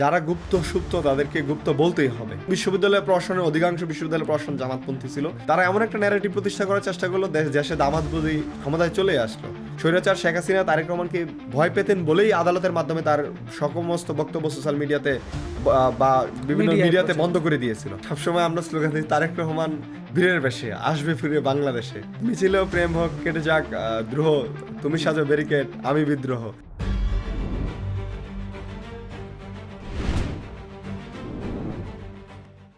যারা গুপ্ত সুপ্ত তাদেরকে গুপ্ত বলতেই হবে। বিশ্ববিদ্যালয়ের প্রশাসনের অধিকাংশ বিশ্ববিদ্যালয়ের প্রশাসন জামাতপন্থী ছিল। তারা এমন একটা ন্যারেটিভ প্রতিষ্ঠা করার চেষ্টা করলো, দেশে দামাত বুঝি ক্ষমতায় চলে আসলো। স্বৈরাচার শেখ হাসিনা তারেক রহমানকে ভয় পেতেন বলেই আদালতের মাধ্যমে তার সমস্ত বক্তব্য সোশ্যাল মিডিয়াতে বা বিভিন্ন মিডিয়াতে বন্ধ করে দিয়েছিল। সবসময় আমরা স্লোগান দিই, তারেক রহমান বীরের বেশে আসবে ফিরে বাংলাদেশে, মিছিলেও প্রেম হোক, কেটে যাক দ্রোহ, তুমি সাজো ব্যারিকেড, আমি বিদ্রোহ।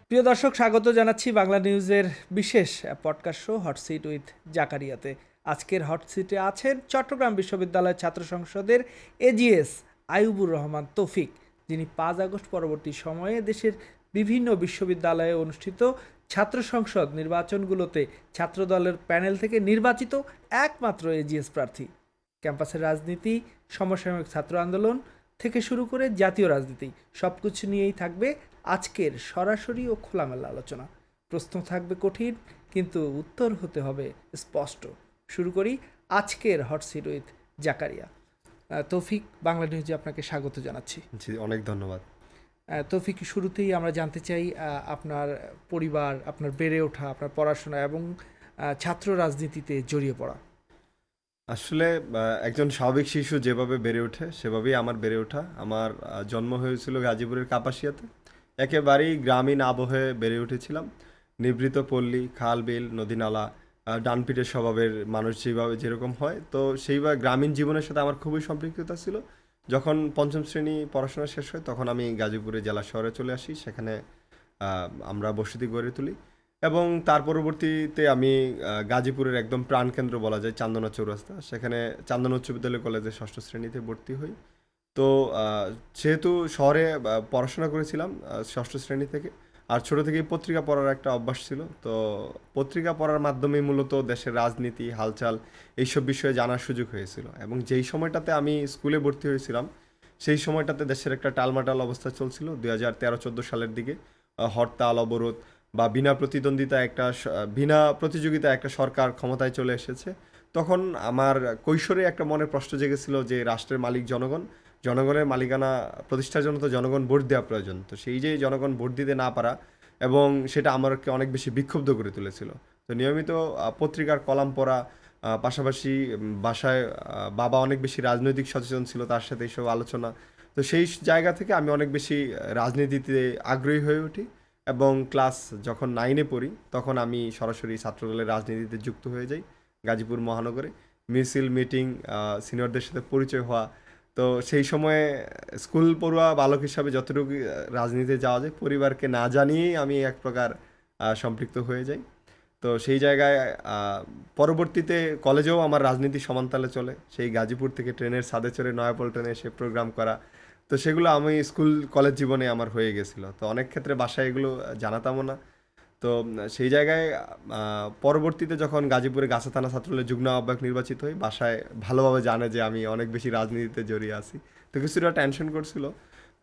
প্রিয় দর্শক, স্বাগত জানাচ্ছি বাংলা নিউজের বিশেষ podcast show hot seat with জাকারিয়াতে। আজকের হট সিটে আছেন চট্টগ্রাম বিশ্ববিদ্যালয় ছাত্র সংসদের এজিএস আইয়ুবুর রহমান তৌফিক, যিনি 5 আগস্ট পরবর্তী সময়ে দেশের বিভিন্ন বিশ্ববিদ্যালয়ে অনুষ্ঠিত ছাত্র সংসদ নির্বাচনগুলোতে ছাত্রদলের প্যানেল থেকে নির্বাচিত একমাত্র এজিএস প্রার্থী। ক্যাম্পাসের রাজনীতি, সমসাময়িক ছাত্র আন্দোলন থেকে শুরু করে জাতীয় রাজনীতি সব কিছু নিয়েই থাকবে আজকের সরাসরি ও খোলামেলা আলোচনা। প্রশ্ন থাকবে কঠিন, কিন্তু উত্তর হতে হবে স্পষ্ট। শুরু করি আজকের হট সিট উইথ জাকারিয়া। তৌফিক, বাংলা নিউজে আপনাকে স্বাগত জানাচ্ছি। জি, অনেক ধন্যবাদ। তৌফিক, শুরুতেই আমরা জানতে চাই আপনার পরিবার, আপনার বেড়ে ওঠা, আপনার পড়াশোনা এবং ছাত্র রাজনীতিতে জড়িয়ে পড়া। আসলে একজন স্বাভাবিক শিশু যেভাবে বেড়ে ওঠে সেভাবেই আমার বেড়ে ওঠা। আমার জন্ম হয়েছিল গাজীপুরের কাপাসিয়াতে। একেবারেই গ্রামীণ আবহে বেড়ে উঠেছিলাম। নিভৃত পল্লী, খাল বিল, নদী নালা, ডানপিটের স্বভাবের মানুষ যেরকম হয়, তো সেইভাবে গ্রামীণ জীবনের সাথে আমার খুবই সম্পৃক্ততা ছিল। যখন পঞ্চম শ্রেণী পড়াশোনা শেষ হয় তখন আমি গাজীপুরে জেলা শহরে চলে আসি। সেখানে আমরা বসতি গড়ে তুলি এবং তার পরবর্তীতে আমি গাজীপুরের একদম প্রাণকেন্দ্র বলা যায় চান্দনা চৌরাস্তা, সেখানে চান্দনা উচ্চ বিদ্যালয় কলেজে 6ষ্ঠ শ্রেণীতে ভর্তি হই। তো যেহেতু শহরে পড়াশোনা করেছিলাম 6ষ্ঠ শ্রেণী থেকে, আর ছোটো থেকেই পত্রিকা পড়ার একটা অভ্যাস ছিল, তো পত্রিকা পড়ার মাধ্যমেই মূলত দেশের রাজনীতি, হালচাল এইসব বিষয়ে জানার সুযোগ হয়েছিল। এবং যেই সময়টাতে আমি স্কুলে ভর্তি হয়েছিলাম সেই সময়টাতে দেশের একটা টালমাটাল অবস্থা চলছিল। 2013-14 সালের দিকে হরতাল, অবরোধ বা বিনা প্রতিযোগিতায় একটা সরকার ক্ষমতায় চলে এসেছে। তখন আমার কৈশোরে একটা মনে প্রশ্ন জেগেছিল যে রাষ্ট্রের মালিক জনগণ, জনগণের মালিকানা প্রতিষ্ঠার জন্য তো জনগণ ভোট দেওয়া প্রয়োজন। তো সেই যে জনগণ ভোট দিতে না পারা, এবং সেটা আমাকে অনেক বেশি বিক্ষুব্ধ করে তুলেছিল। তো নিয়মিত পত্রিকার কলাম পড়া, পাশাপাশি বাসায় বাবা অনেক বেশি রাজনৈতিক সচেতন ছিল, তার সাথে এইসব আলোচনা। তো সেই জায়গা থেকে আমি অনেক বেশি রাজনীতিতে আগ্রহী হয়ে উঠি এবং ক্লাস যখন 9-এ পড়ি তখন আমি সরাসরি ছাত্রদলের রাজনীতিতে যুক্ত হয়ে যাই গাজীপুর মহানগরে। মিছিল, মিটিং, সিনিয়রদের সাথে পরিচয় হওয়া। তো সেই সময়ে স্কুল পড়ুয়া বালক হিসাবে যতটুকু রাজনীতিতে যাওয়া যায়, পরিবারকে না জানিয়েই আমি এক প্রকার সম্পৃক্ত হয়ে যাই। তো সেই জায়গায় পরবর্তীতে কলেজেও আমার রাজনীতি সমানতালে চলে। সেই গাজীপুর থেকে ট্রেনের ছাদে চড়ে নয়াপল্টনে এসে প্রোগ্রাম করা, তো সেগুলো আমি স্কুল কলেজ জীবনে আমার হয়ে গেছিলো। তো অনেক ক্ষেত্রে বাসায় এগুলো জানাতামও না। তো সেই জায়গায় পরবর্তীতে যখন গাজীপুরে গাছা থানা ছাত্রলীগের যুগ্ম আহ্বায়ক নির্বাচিত হই, বাসায় ভালোভাবে জানে যে আমি অনেক বেশি রাজনীতিতে জড়িয়ে আছি, তো কিছুটা টেনশন করছিল।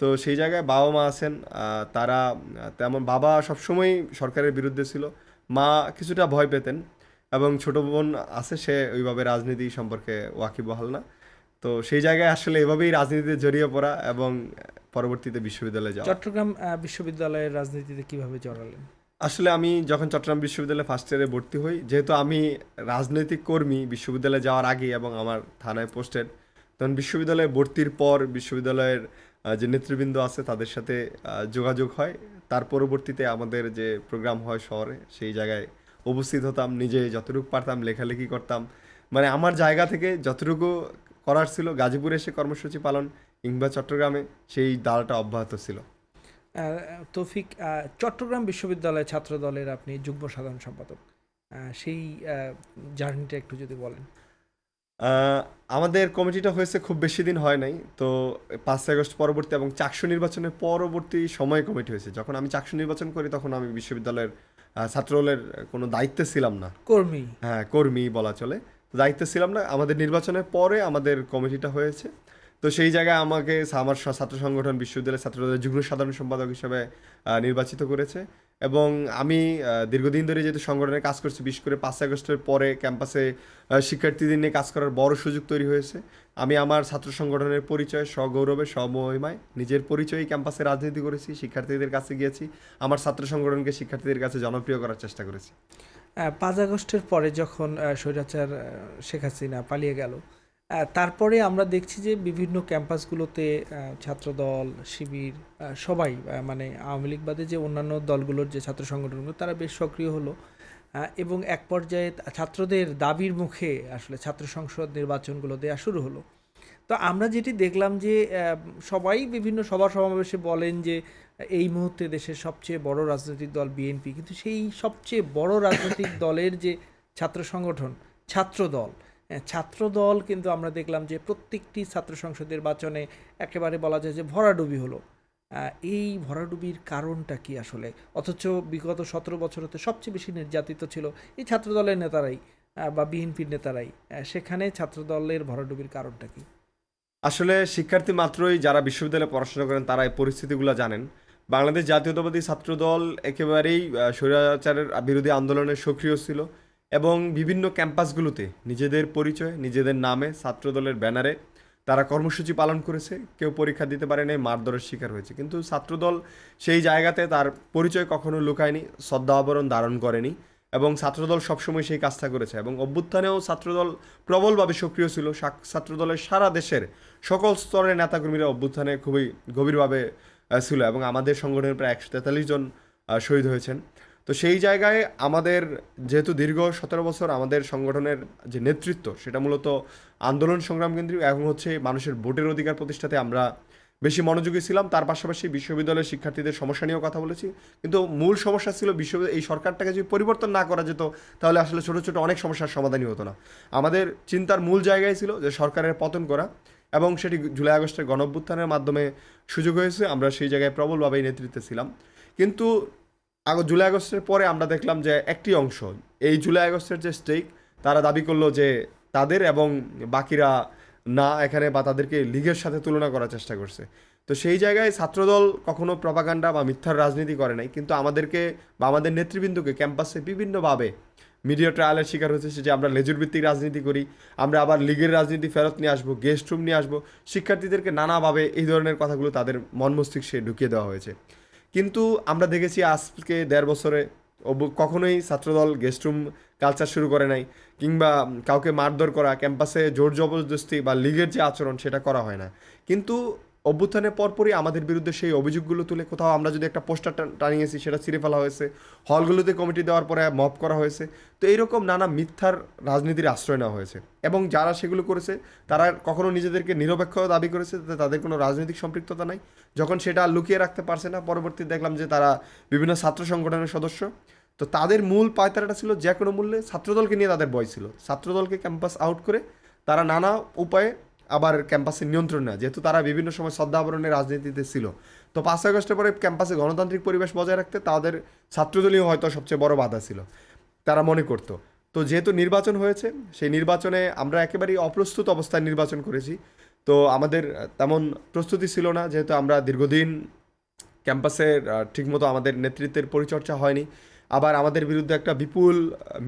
তো সেই জায়গায় বাবা মা আছেন, তারা তেমন, বাবা সবসময় সরকারের বিরুদ্ধে ছিল, মা কিছুটা ভয় পেতেন, এবং ছোট বোন আছে, সে ওইভাবে রাজনীতি সম্পর্কে ওয়াকিবহাল না। তো সেই জায়গায় আসলে এভাবেই রাজনীতিতে জড়িয়ে পড়া এবং পরবর্তীতে বিশ্ববিদ্যালয়ে যাওয়া। চট্টগ্রাম বিশ্ববিদ্যালয়ের রাজনীতিতে কিভাবে জড়ালেন? আসলে আমি যখন চট্টগ্রাম বিশ্ববিদ্যালয়ে ফার্স্ট ইয়ারে ভর্তি হই, যেহেতু আমি রাজনৈতিক কর্মী বিশ্ববিদ্যালয়ে যাওয়ার আগে এবং আমার থানায় পোস্টেড, তখন বিশ্ববিদ্যালয়ে ভর্তির পর বিশ্ববিদ্যালয়ের যে নেতৃবৃন্দ আছে তাদের সাথে যোগাযোগ হয়। তার পরবর্তীতে আমাদের যে প্রোগ্রাম হয় শহরে, সেই জায়গায় উপস্থিত হতাম, নিজে যতটুকু পারতাম লেখালেখি করতাম। মানে আমার জায়গা থেকে যতটুকু করার ছিল, গাজীপুরে এসে কর্মসূচি পালন কিংবা চট্টগ্রামে, সেই ধারাটা অব্যাহত ছিল। তৌফিক, চট্টগ্রাম বিশ্ববিদ্যালয় ছাত্র দলের আপনি যুগ্ম সাধারণ সম্পাদক, সেই জার্নিটা একটু যদি বলেন। আমাদের কমিটিটা হয়েছে খুব বেশি দিন হয় নাই, তো 5 আগস্ট পরবর্তী এবং চাকসু নির্বাচনের পরবর্তী সময় কমিটি হয়েছে। যখন আমি চাকসু নির্বাচন করি তখন আমি বিশ্ববিদ্যালয়ের ছাত্রদলের কোনো দায়িত্বে ছিলাম না, কর্মী। হ্যাঁ, কর্মী বলা চলে, দায়িত্বে ছিলাম না। আমাদের নির্বাচনের পরে আমাদের কমিটিটা হয়েছে। তো সেই জায়গায় আমাকে আমার ছাত্র সংগঠন বিশ্ববিদ্যালয়ের ছাত্রদলের যুগ্ম সাধারণ সম্পাদক হিসেবে নির্বাচিত করেছে, এবং আমি দীর্ঘদিন ধরে যেহেতু সংগঠনে কাজ করছি, বিশেষ করে 5 আগস্টের পরে ক্যাম্পাসে শিক্ষার্থীদের নিয়ে কাজ করার বড় সুযোগ তৈরি হয়েছে। আমি আমার ছাত্র সংগঠনের পরিচয় সগৌরবে সমহিমায় নিজের পরিচয়ই ক্যাম্পাসে রাজনীতি করেছি, শিক্ষার্থীদের কাছে গিয়েছি, আমার ছাত্র সংগঠনকে শিক্ষার্থীদের কাছে জনপ্রিয় করার চেষ্টা করেছি। 5 আগস্টের পরে যখন স্বৈরাচার শেখ হাসিনা পালিয়ে গেল, তারপরে আমরা দেখছি যে বিভিন্ন ক্যাম্পাসগুলোতে ছাত্রদল, শিবির, সবাই মানে আওয়ামী লীগ বাদে যে অন্যান্য দলগুলোর যে ছাত্র সংগঠনগুলো তারা বেশ সক্রিয় হলো, এবং এক পর্যায়ে ছাত্রদের দাবির মুখে আসলে ছাত্র সংসদ নির্বাচনগুলো দেওয়া শুরু হলো। তো আমরা যেটি দেখলাম যে সবাই বিভিন্ন সভা সমাবেশে বলেন যে এই মুহূর্তে দেশের সবচেয়ে বড় রাজনৈতিক দল বিএনপি, কিন্তু সেই সবচেয়ে বড় রাজনৈতিক দলের যে ছাত্র সংগঠন ছাত্রদল, ছাত্রদল কিন্তু আমরা দেখলাম যে প্রত্যেকটি ছাত্র সংসদ নির্বাচনে একেবারে বলা যায় যে ভরাডুবি হলো। এই ভরাডুবির কারণটা কি আসলে? অথচ বিগত 17 বছর হতে সবচেয়ে বেশি নির্যাতিত ছিল এই ছাত্রদলের নেতারাই, বা বিএনপির নেতারাই। সেখানে ছাত্রদলের ভরাডুবির কারণটা কি? আসলে শিক্ষার্থী মাত্রই যারা বিশ্ববিদ্যালয়ে পড়াশোনা করেন তারা এই পরিস্থিতিগুলো জানেন। বাংলাদেশ জাতীয়তাবাদী ছাত্রদল একেবারেই স্বৈরাচারের বিরোধী আন্দোলনে সক্রিয় ছিল এবং বিভিন্ন ক্যাম্পাসগুলোতে নিজেদের পরিচয়, নিজেদের নামে, ছাত্রদলের ব্যানারে তারা কর্মসূচি পালন করেছে। কেউ পরীক্ষা দিতে পারে নাই, মারধরের শিকার হয়েছে। কিন্তু ছাত্রদল সেই জায়গাতে তার পরিচয় কখনো লুকায়নি, শ্রদ্ধা আবরণ ধারণ করেনি এবং ছাত্রদল সবসময় সেই কাজটা করেছে এবং অভ্যুত্থানেও ছাত্রদল প্রবলভাবে সক্রিয় ছিল। ছাত্রদলের সারা দেশের সকল স্তরের নেতাকর্মীরা অভ্যুত্থানে খুবই গভীরভাবে ছিল এবং আমাদের সংগঠনের প্রায় 143 জন শহীদ হয়েছেন। তো সেই জায়গায় আমাদের যেহেতু দীর্ঘ 17 বছর আমাদের সংগঠনের যে নেতৃত্ব সেটা মূলত আন্দোলন সংগ্রাম কেন্দ্রিক এবং হচ্ছে মানুষের ভোটের অধিকার প্রতিষ্ঠাতে আমরা বেশি মনোযোগী ছিলাম। তার পাশাপাশি বিশ্ববিদ্যালয়ের শিক্ষার্থীদের সমস্যা নিয়েও কথা বলেছি। কিন্তু মূল সমস্যা ছিল এই সরকারটাকে যদি পরিবর্তন না করা যেত তাহলে আসলে ছোটো ছোটো অনেক সমস্যার সমাধানই হতো না। আমাদের চিন্তার মূল জায়গায় ছিল যে সরকারের পতন করা এবং সেটি জুলাই আগস্টের গণঅভ্যুত্থানের মাধ্যমে সুযোগ হয়েছে। আমরা সেই জায়গায় প্রবলভাবেই নেতৃত্বে ছিলাম। কিন্তু জুলাই আগস্টের পরে আমরা দেখলাম যে একটি অংশ এই জুলাই আগস্টের যে স্টেক তারা দাবি করলো যে তাদের এবং বাকিরা না এখানে, বা তাদেরকে লীগের সাথে তুলনা করার চেষ্টা করছে। তো সেই জায়গায় ছাত্রদল কখনো প্রপাগান্ডা বা মিথ্যার রাজনীতি করে নাই, কিন্তু আমাদেরকে বা আমাদের নেতৃবৃন্দকে ক্যাম্পাসে বিভিন্নভাবে মিডিয়া ট্রায়ালের শিকার হচ্ছে যে আমরা লেজুর ভিত্তিক রাজনীতি করি, আমরা আবার লীগের রাজনীতি ফেরত নিয়ে আসবো, গেস্ট রুম নিয়ে আসবো। শিক্ষার্থীদেরকে নানাভাবে এই ধরনের কথাগুলো তাদের মন মস্তিষ্কে ঢুকিয়ে দেওয়া হয়েছে। কিন্তু আমরা দেখেছি আজকে 1.5 বছরে কখনোই ছাত্রদল গেস্ট রুম কালচার শুরু করে নাই, কিংবা কাউকে মারধর করা, ক্যাম্পাসে জোর জবরদস্তি বা লীগের যে আচরণ সেটা করা হয় না। কিন্তু অভ্যুত্থানের পরপরই আমাদের বিরুদ্ধে সেই অভিযোগগুলো তুলে কোথাও আমরা যদি একটা পোস্টার টানিয়েছি সেটা ছিঁড়ে ফেলা হয়েছে, হলগুলোতে কমিটি দেওয়ার পরে মব করা হয়েছে। তো এইরকম নানা মিথ্যার রাজনীতির আশ্রয় নেওয়া হয়েছে এবং যারা সেগুলো করেছে তারা কখনো নিজেদেরকে নিরপেক্ষ দাবি করেছে, তাদের কোনো রাজনৈতিক সম্পৃক্ততা নাই। যখন সেটা লুকিয়ে রাখতে পারছে না, পরবর্তী দেখলাম যে তারা বিভিন্ন ছাত্র সংগঠনের সদস্য। তো তাদের মূল পায়তারাটা ছিল যে কোনো মূল্যে ছাত্রদলকে নিয়ে তাদের ভয় ছিল, ছাত্রদলকে ক্যাম্পাস আউট করে তারা নানা উপায়ে আবার ক্যাম্পাসের নিয়ন্ত্রণ নেয়, যেহেতু তারা বিভিন্ন সময় শ্রদ্ধাবরণের রাজনীতিতে ছিল। তো 5 আগস্টের পরে ক্যাম্পাসে গণতান্ত্রিক পরিবেশ বজায় রাখতে তাদের ছাত্রদলীয় হয়তো সবচেয়ে বড় বাধা ছিল, তারা মনে করতো। তো যেহেতু নির্বাচন হয়েছে, সেই নির্বাচনে আমরা একেবারেই অপ্রস্তুত অবস্থায় নির্বাচন করেছি। তো আমাদের তেমন প্রস্তুতি ছিল না, যেহেতু আমরা দীর্ঘদিন ক্যাম্পাসের ঠিকমতো আমাদের নেতৃত্বের পরিচর্যা হয়নি। আবার আমাদের বিরুদ্ধে একটা বিপুল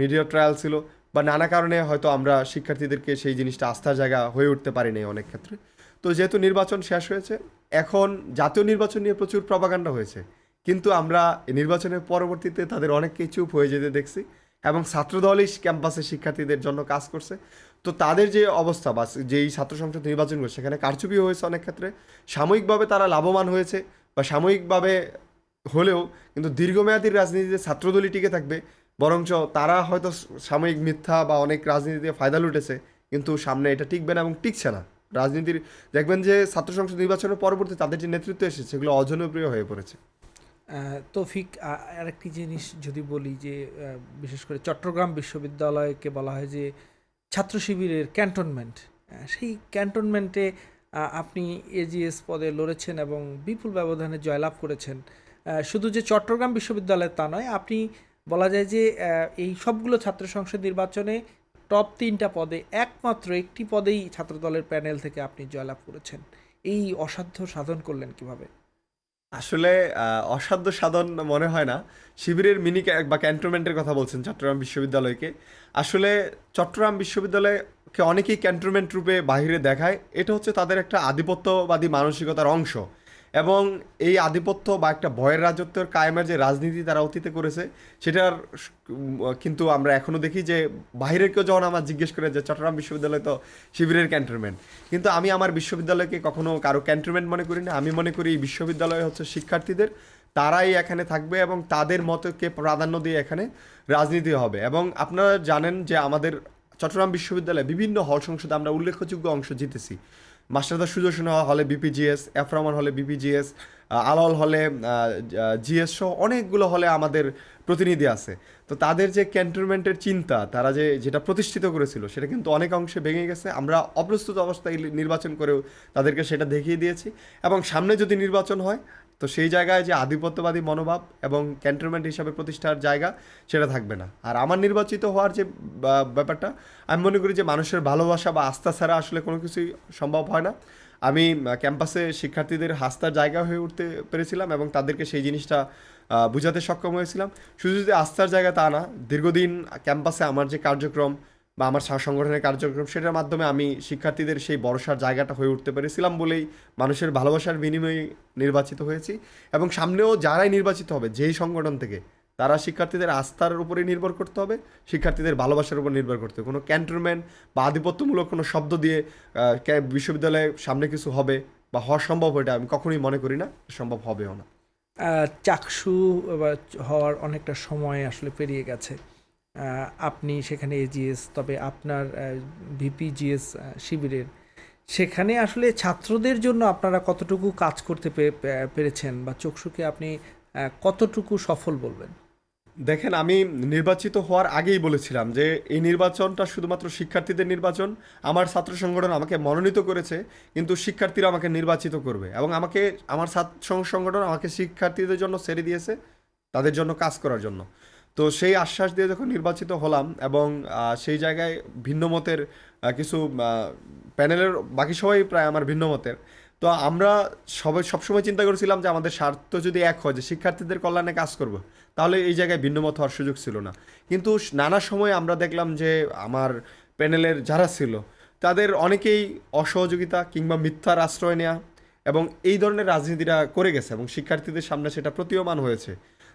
মিডিয়া ট্রায়াল ছিল, বা নানা কারণে হয়তো আমরা শিক্ষার্থীদেরকে সেই জিনিসটা আস্থার জায়গা হয়ে উঠতে পারিনি অনেক ক্ষেত্রে। তো যেহেতু নির্বাচন শেষ হয়েছে, এখন জাতীয় নির্বাচন নিয়ে প্রচুর প্রপাগান্ডা হয়েছে, কিন্তু আমরা এই নির্বাচনের পরবর্তীতে তাদের অনেককেই চুপ হয়ে যেতে দেখছি এবং ছাত্রদলই ক্যাম্পাসে শিক্ষার্থীদের জন্য কাজ করছে। তো তাদের যে অবস্থা বা যেই ছাত্র সংসদ নির্বাচন করছে সেখানে কারচুপিও হয়েছে অনেক ক্ষেত্রে, সাময়িকভাবে তারা লাভবান হয়েছে বা সাময়িকভাবে হলেও, কিন্তু দীর্ঘমেয়াদী রাজনীতিতে ছাত্রদলই টিকে থাকবে। বরঞ্চ তারা হয়তো সাময়িক মিথ্যা বা অনেক রাজনীতিতে ফায়দা লুটেছে, কিন্তু সামনে এটা টিকবে না এবং টিকছে না। রাজনীতির দেখবেন যে ছাত্র সংসদ নির্বাচনের পরবর্তী তাদের যে নেতৃত্ব এসেছে সেগুলো অজনপ্রিয় হয়ে পড়েছে। তৌফিক, আরেকটি জিনিস যদি বলি যে বিশেষ করে চট্টগ্রাম বিশ্ববিদ্যালয়কে বলা হয় যে ছাত্র শিবিরের ক্যান্টনমেন্ট, সেই ক্যান্টনমেন্টে আপনি এজিএস পদে লড়েছেন এবং বিপুল ব্যবধানে জয়লাভ করেছেন। শুধু যে চট্টগ্রাম বিশ্ববিদ্যালয়ের তা নয়, আপনি বলা যায় যে এই সবগুলো ছাত্র সংসদ নির্বাচনে টপ 3টা পদে একমাত্র একটি পদেই ছাত্রদলের প্যানেল থেকে আপনি জয়লাভ করেছেন। এই অসাধ্য সাধন করলেন কিভাবে? আসলে অসাধ্য সাধন মনে হয় না। শিবিরের মিনি বা ক্যান্টনমেন্টের কথা বলছেন চট্টগ্রাম বিশ্ববিদ্যালয়কে। আসলে চট্টগ্রাম বিশ্ববিদ্যালয়কে অনেকেই ক্যান্টনমেন্ট রূপে বাহিরে দেখায়। এটা হচ্ছে তাদের একটা আধিপত্যবাদী মানসিকতার অংশ। এবং এই আধিপত্য বা একটা ভয়ের রাজত্বের কায়েমের যে রাজনীতি তারা অতীতে করেছে, সেটার কিন্তু আমরা এখনো দেখি যে বাইরের কেউ যখন আমার জিজ্ঞেস করে যে চট্টগ্রাম বিশ্ববিদ্যালয় তো শিবিরের ক্যান্টনমেন্ট, কিন্তু আমি আমার বিশ্ববিদ্যালয়কে কখনো কারো ক্যান্টনমেন্ট মনে করি না। আমি মনে করি এই বিশ্ববিদ্যালয় হচ্ছে শিক্ষার্থীদের, তারাই এখানে থাকবে এবং তাদের মতকে প্রাধান্য দিয়ে এখানে রাজনীতি হবে। এবং আপনারা জানেন যে আমাদের চট্টগ্রাম বিশ্ববিদ্যালয়ে বিভিন্ন হল সংসদে আমরা উল্লেখযোগ্য অংশ জিতেছি। মাস্টারদা সুদর্শন হলে বিপিজিএস, এফ রহমান হলে বিপিজিএস, আলাল হলে জিএস সহ অনেকগুলো হলে আমাদের প্রতিনিধি আছে। তো তাদের যে ক্যান্টনমেন্টের চিন্তা, তারা যেটা প্রতিষ্ঠিত করেছিল, সেটা কিন্তু অনেক অংশে ভেঙে গেছে। আমরা অপ্রস্তুত অবস্থায় নির্বাচন করেও তাদেরকে সেটা দেখিয়ে দিয়েছি। এবং সামনে যদি নির্বাচন হয়, তো সেই জায়গায় যে আধিপত্যবাদী মনোভাব এবং ক্যান্টনমেন্ট হিসাবে প্রতিষ্ঠার জায়গা, সেটা থাকবে না। আর আমার নির্বাচিত হওয়ার যে ব্যাপারটা, আমি মনে করি যে মানুষের ভালোবাসা বা আস্থা ছাড়া আসলে কোনো কিছুই সম্ভব হয় না। আমি ক্যাম্পাসে শিক্ষার্থীদের আস্থার জায়গা হয়ে উঠতে পেরেছিলাম এবং তাদেরকে সেই জিনিসটা বুঝাতে সক্ষম হয়েছিলাম। শুধু যদি আস্থার জায়গা তা না, দীর্ঘদিন ক্যাম্পাসে আমার যে কার্যক্রম বা আমার সংগঠনের কার্যক্রম, সেটার মাধ্যমে আমি শিক্ষার্থীদের সেই ভরসার জায়গাটা হয়ে উঠতে পেরেছিলাম বলেই মানুষের ভালোবাসার বিনিময়ে নির্বাচিত হয়েছি। এবং সামনেও যারাই নির্বাচিত হবে যেই সংগঠন থেকে, তারা শিক্ষার্থীদের আস্থার উপরে নির্ভর করতে হবে, শিক্ষার্থীদের ভালোবাসার উপর নির্ভর করতে হবে। কোনো ক্যান্টনমেন্ট বা আধিপত্যমূলক কোনো শব্দ দিয়ে বিশ্ববিদ্যালয়ের সামনে কিছু হবে বা হওয়া সম্ভব, এটা আমি কখনোই মনে করি না, সম্ভব হবেও না। চাকসু বা হওয়ার অনেকটা সময় আসলে পেরিয়ে গেছে। আপনি সেখানে এজিএস, তবে আপনার ভিপিজিএস শিবিরের, সেখানে আসলে ছাত্রদের জন্য আপনারা কতটুকু কাজ করতে পেরেছেন, বা চকসুকে আপনি কতটুকু সফল বলবেন? দেখেন, আমি নির্বাচিত হওয়ার আগেই বলেছিলাম যে এই নির্বাচনটা শুধুমাত্র শিক্ষার্থীদের নির্বাচন। আমার ছাত্র সংগঠন আমাকে মনোনীত করেছে, কিন্তু শিক্ষার্থীরা আমাকে নির্বাচিত করবে। এবং আমার ছাত্র সংগঠন আমাকে শিক্ষার্থীদের জন্য ছেড়ে দিয়েছে, তাদের জন্য কাজ করার জন্য। তো সেই আশ্বাস দিয়ে যখন নির্বাচিত হলাম এবং সেই জায়গায় ভিন্ন মতের কিছু প্যানেলের বাকি সবাই প্রায় আমার ভিন্ন মতের, তো আমরা সবসময় চিন্তা করেছিলাম যে আমাদের স্বার্থ যদি এক হয়, যে শিক্ষার্থীদের কল্যাণে কাজ করব, তাহলে এই জায়গায় ভিন্নমত হওয়ার সুযোগ ছিল না। কিন্তু নানা সময় আমরা দেখলাম যে আমার প্যানেলের যারা ছিল, তাদের অনেকেই অসহযোগিতা কিংবা মিথ্যার আশ্রয় নেওয়া এবং এই ধরনের রাজনীতিটা করে গেছে এবং শিক্ষার্থীদের সামনে সেটা প্রতীয়মান হয়েছে।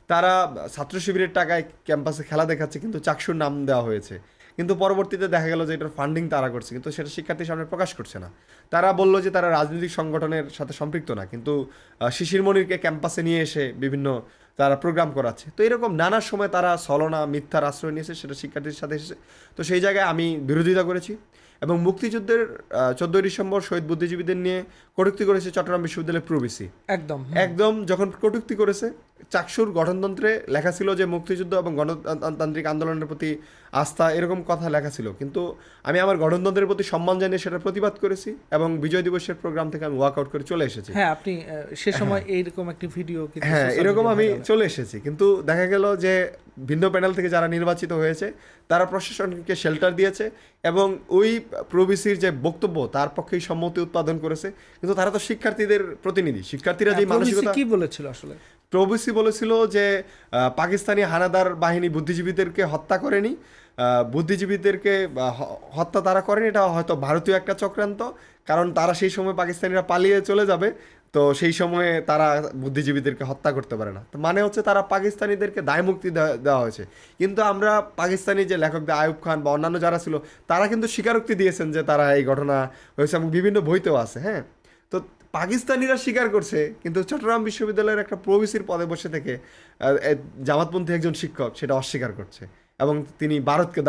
তারা ছাত্র শিবিরের টাকায় ক্যাম্পাসে খেলা দেখাচ্ছে, কিন্তু চাকসুর নাম দেওয়া হয়েছে। কিন্তু পরবর্তীতে দেখা গেল যে এটার ফান্ডিং তারা করছে, কিন্তু সেটা শিক্ষার্থীর সামনে প্রকাশ করছে না। তারা বললো যে তারা রাজনৈতিক সংগঠনের সাথে সম্পৃক্ত না, কিন্তু শিশির মনিরকে ক্যাম্পাসে নিয়ে এসে বিভিন্ন তারা প্রোগ্রাম করাচ্ছে। তো এরকম নানা সময় তারা ছলনা মিথ্যার আশ্রয় নিয়েছে, সেটা শিক্ষার্থীর সাথে এসেছে। তো সেই জায়গায় আমি বিরোধিতা করেছি এবং মুক্তিযুদ্ধের 14ই ডিসেম্বর শহীদ বুদ্ধিজীবীদের নিয়ে কটূক্তি করেছে চট্টগ্রাম বিশ্ববিদ্যালয়ের প্রবিসি। একদম একদম যখন কটূক্তি করেছে, চাকসুর গঠনতন্ত্রে লেখা ছিল যে মুক্তিযুদ্ধ এবং গণতান্ত্রিক আন্দোলনের প্রতি আস্থা, এরকম কথা লেখা ছিল। কিন্তু আমি আমার গঠনতন্ত্রের প্রতি সম্মান জানিয়ে সেটা প্রতিবাদ করেছি এবং বিজয় দিবসের প্রোগ্রাম থেকে আমি ওয়ার্কআউট করে চলে এসেছি। হ্যাঁ, আপনি সে সময় এইরকম একটি ভিডিও কিন্তু হ্যাঁ, social এরকম media আমি viral হয়। চলে এসেছি। কিন্তু দেখা গেল যে ভিন্ন প্যানেল থেকে যারা নির্বাচিত হয়েছে, তারা প্রশাসনকে শেল্টার দিয়েছে এবং ওই প্রবিসির যে বক্তব্য, তার পক্ষেই সম্মতি উৎপাদন করেছে। কিন্তু তারা তো শিক্ষার্থীদের প্রতিনিধি, শিক্ষার্থীরা যে প্রবিসি মানসিকতা, কি বলেছিল আসলে? প্রবিসি বলেছিল যে পাকিস্তানি হানাদার বাহিনী বুদ্ধিজীবীদেরকে হত্যা করেনি, বুদ্ধিজীবীদেরকে হত্যা তারা করেনি, এটা হয়তো ভারতীয় একটা চক্রান্ত। কারণ তারা সেই সময় পাকিস্তানিরা পালিয়ে চলে যাবে, তো সেই সময়ে তারা বুদ্ধিজীবীদেরকে হত্যা করতে পারে না। তো মানে হচ্ছে তারা পাকিস্তানিদেরকে দায়মুক্তি দেওয়া হয়েছে। কিন্তু আমরা পাকিস্তানি যে লেখকদের আয়ুব খান বা অন্যান্য যারা ছিল, তারা কিন্তু স্বীকারোক্তি দিয়েছেন যে তারা এই ঘটনা হয়েছে এবং বিভিন্ন বইতেও আছে। হ্যাঁ, তো পাকিস্তানিরা স্বীকার করছে, কিন্তু চট্টগ্রাম বিশ্ববিদ্যালয়ের একটা প্রভিসির পদে বসে থেকে জামাতপন্থী একজন শিক্ষক সেটা অস্বীকার করছে এবং তিনি ভারতকে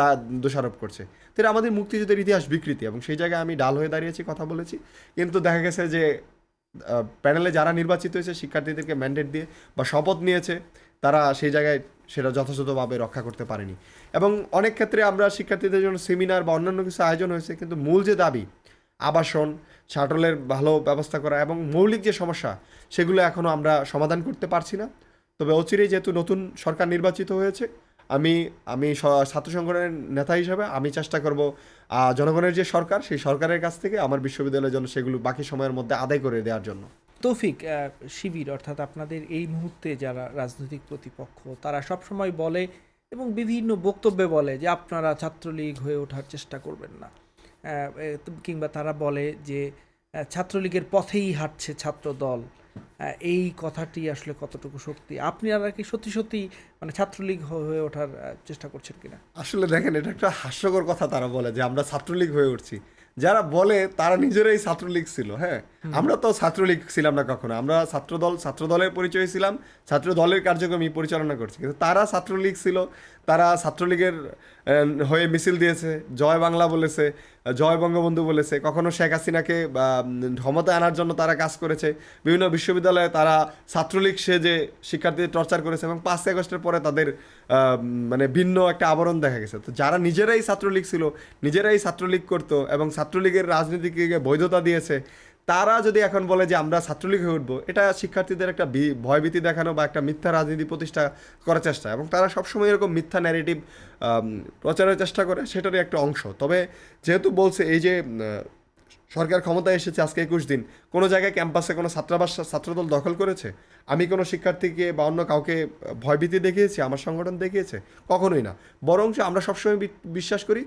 দোষারোপ করছে। তো এটা আমাদের মুক্তিযুদ্ধের ইতিহাস বিকৃতি এবং সেই জায়গায় আমি ডাল হয়ে দাঁড়িয়েছি, কথা বলেছি। কিন্তু দেখা গেছে যে প্যানেলে যারা নির্বাচিত হয়েছে শিক্ষার্থীদেরকে ম্যান্ডেট দিয়ে বা শপথ নিয়েছে, তারা সেই জায়গায় সেটা যথাযথভাবে রক্ষা করতে পারেনি। এবং অনেক ক্ষেত্রে আমরা শিক্ষার্থীদের জন্য সেমিনার বা অন্যান্য কিছু আয়োজন হয়েছে, কিন্তু মূল যে দাবি আবাসন, শাটলের ভালো ব্যবস্থা করা এবং মৌলিক যে সমস্যা, সেগুলো এখনও আমরা সমাধান করতে পারছি না। তবে অচিরেই যেহেতু নতুন সরকার নির্বাচিত হয়েছে, আমি আমি ছাত্র সংগঠনের নেতা হিসাবে আমি চেষ্টা করব জনগণের যে সরকার, সেই সরকারের কাছ থেকে আমার বিশ্ববিদ্যালয়ের জন্য সেগুলো বাকি সময়ের মধ্যে আদায় করে দেওয়ার জন্য। তৌফিক, শিবির অর্থাৎ আপনাদের এই মুহূর্তে যারা রাজনৈতিক প্রতিপক্ষ তারা সবসময় বলে এবং বিভিন্ন বক্তব্যে বলে যে আপনারা ছাত্রলীগ হয়ে ওঠার চেষ্টা করবেন না, কিংবা তারা বলে যে ছাত্রলীগের পথেই হাঁটছে ছাত্র দল। এই কথাটি আসলে কতটুকু সত্যি? আপনারা কি সত্যি সত্যি মানে ছাত্রলীগ হয়ে ওঠার চেষ্টা করছেন কিনা? আসলে দেখেন, এটা একটা হাস্যকর কথা তারা বলে যে আমরা ছাত্রলীগ হয়ে উঠছি। যারা বলে তারা নিজেরাই ছাত্রলীগ ছিল। হ্যাঁ, আমরা তো ছাত্রলীগ ছিলাম না কখনো। আমরা ছাত্রদলের পরিচয় ছিলাম, ছাত্র দলের কার্যক্রমই পরিচালনা করছি। কিন্তু তারা ছাত্রলীগ ছিল, তারা ছাত্রলীগের হয়ে মিছিল দিয়েছে, জয় বাংলা বলেছে, জয় বঙ্গবন্ধু বলেছে, কখনো শেখ হাসিনাকে ক্ষমতায় আনার জন্য তারা কাজ করেছে। বিভিন্ন বিশ্ববিদ্যালয়ে তারা ছাত্রলীগ সেজে শিক্ষার্থীদের টর্চার করেছে এবং 5ই আগস্টের পরে তাদের মানে ভিন্ন একটা আবরণ দেখা গেছে। তো যারা নিজেরাই ছাত্রলীগ ছিল, নিজেরাই ছাত্রলীগ করতো এবং ছাত্রলীগের রাজনীতিকে বৈধতা দিয়েছে, তারা যদি এখন বলে যে আমরা ছাত্রলীগ হয়ে উঠবো, এটা শিক্ষার্থীদের একটা ভয়ভীতি দেখানো বা একটা মিথ্যা রাজনীতি প্রতিষ্ঠা করার চেষ্টা, এবং তারা সবসময় এরকম মিথ্যা ন্যারেটিভ প্রচারের চেষ্টা করে, সেটারই একটা অংশ। তবে যেহেতু বলছে এই যে সরকার ক্ষমতায় এসেছে আজকে 21 দিন, কোনো জায়গায় ক্যাম্পাসে কোনো ছাত্রদল দখল করেছে, আমি কোনো শিক্ষার্থীকে বা অন্য কাউকে ভয়ভীতি দেখিয়েছি, আমার সংগঠন দেখিয়েছে? কখনোই না। বরং আমরা সবসময় বিশ্বাস করি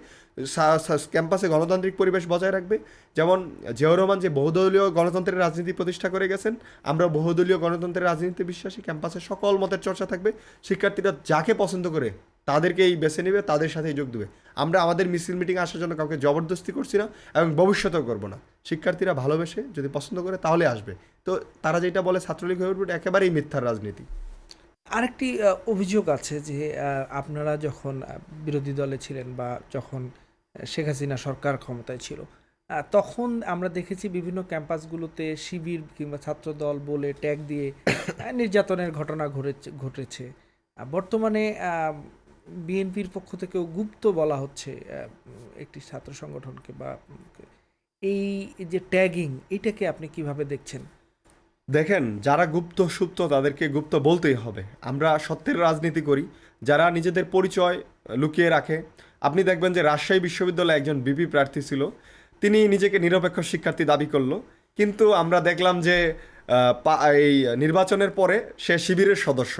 ক্যাম্পাসে গণতান্ত্রিক পরিবেশ বজায় রাখবে। যেমন জিয়াউর রহমান যে বহুদলীয় গণতন্ত্রের রাজনীতি প্রতিষ্ঠা করে গেছেন, আমরা বহুদলীয় গণতন্ত্রের রাজনীতি বিশ্বাসী। ক্যাম্পাসে সকল মতের চর্চা থাকবে, শিক্ষার্থীরা যাকে পছন্দ করে তাদেরকেই বেছে নেবে, তাদের সাথেই যোগ দেবে। আমরা আমাদের মিছিল মিটিংয়ে আসার জন্য কাউকে জবরদস্তি করছি না এবং ভবিষ্যতেও করবো না। শিক্ষার্থীরা ভালোবেসে যদি পছন্দ করে তাহলে আসবে। তো তারা যেটা বলে ছাত্রলীগ হয়ে উঠবে, একেবারেই মিথ্যার রাজনীতি। আরেকটি অভিযোগ আছে যে আপনারা যখন বিরোধী দলে ছিলেন বা যখন শেখ হাসিনা সরকার ক্ষমতায় ছিল, তখন আমরা দেখেছি বিভিন্ন ক্যাম্পাসগুলোতে শিবির কিংবা ছাত্রদল বলে ট্যাগ দিয়ে নির্যাতনের ঘটনা ঘটেছে। বর্তমানে বিএনপির পক্ষ থেকেও গুপ্ত বলা হচ্ছে একটি ছাত্র সংগঠনকে, বা এই যে ট্যাগিং, এটাকে আপনি কিভাবে দেখছেন? দেখেন, যারা গুপ্ত সুপ্ত তাদেরকে গুপ্ত বলতেই হবে। আমরা সত্যের রাজনীতি করি। যারা নিজেদের পরিচয় লুকিয়ে রাখে, আপনি দেখবেন যে রাজশাহী বিশ্ববিদ্যালয়ে একজন বিপি প্রার্থী ছিল, তিনি নিজেকে নিরপেক্ষ শিক্ষার্থী দাবি করলো, কিন্তু আমরা দেখলাম যে এই নির্বাচনের পরে সে শিবিরের সদস্য।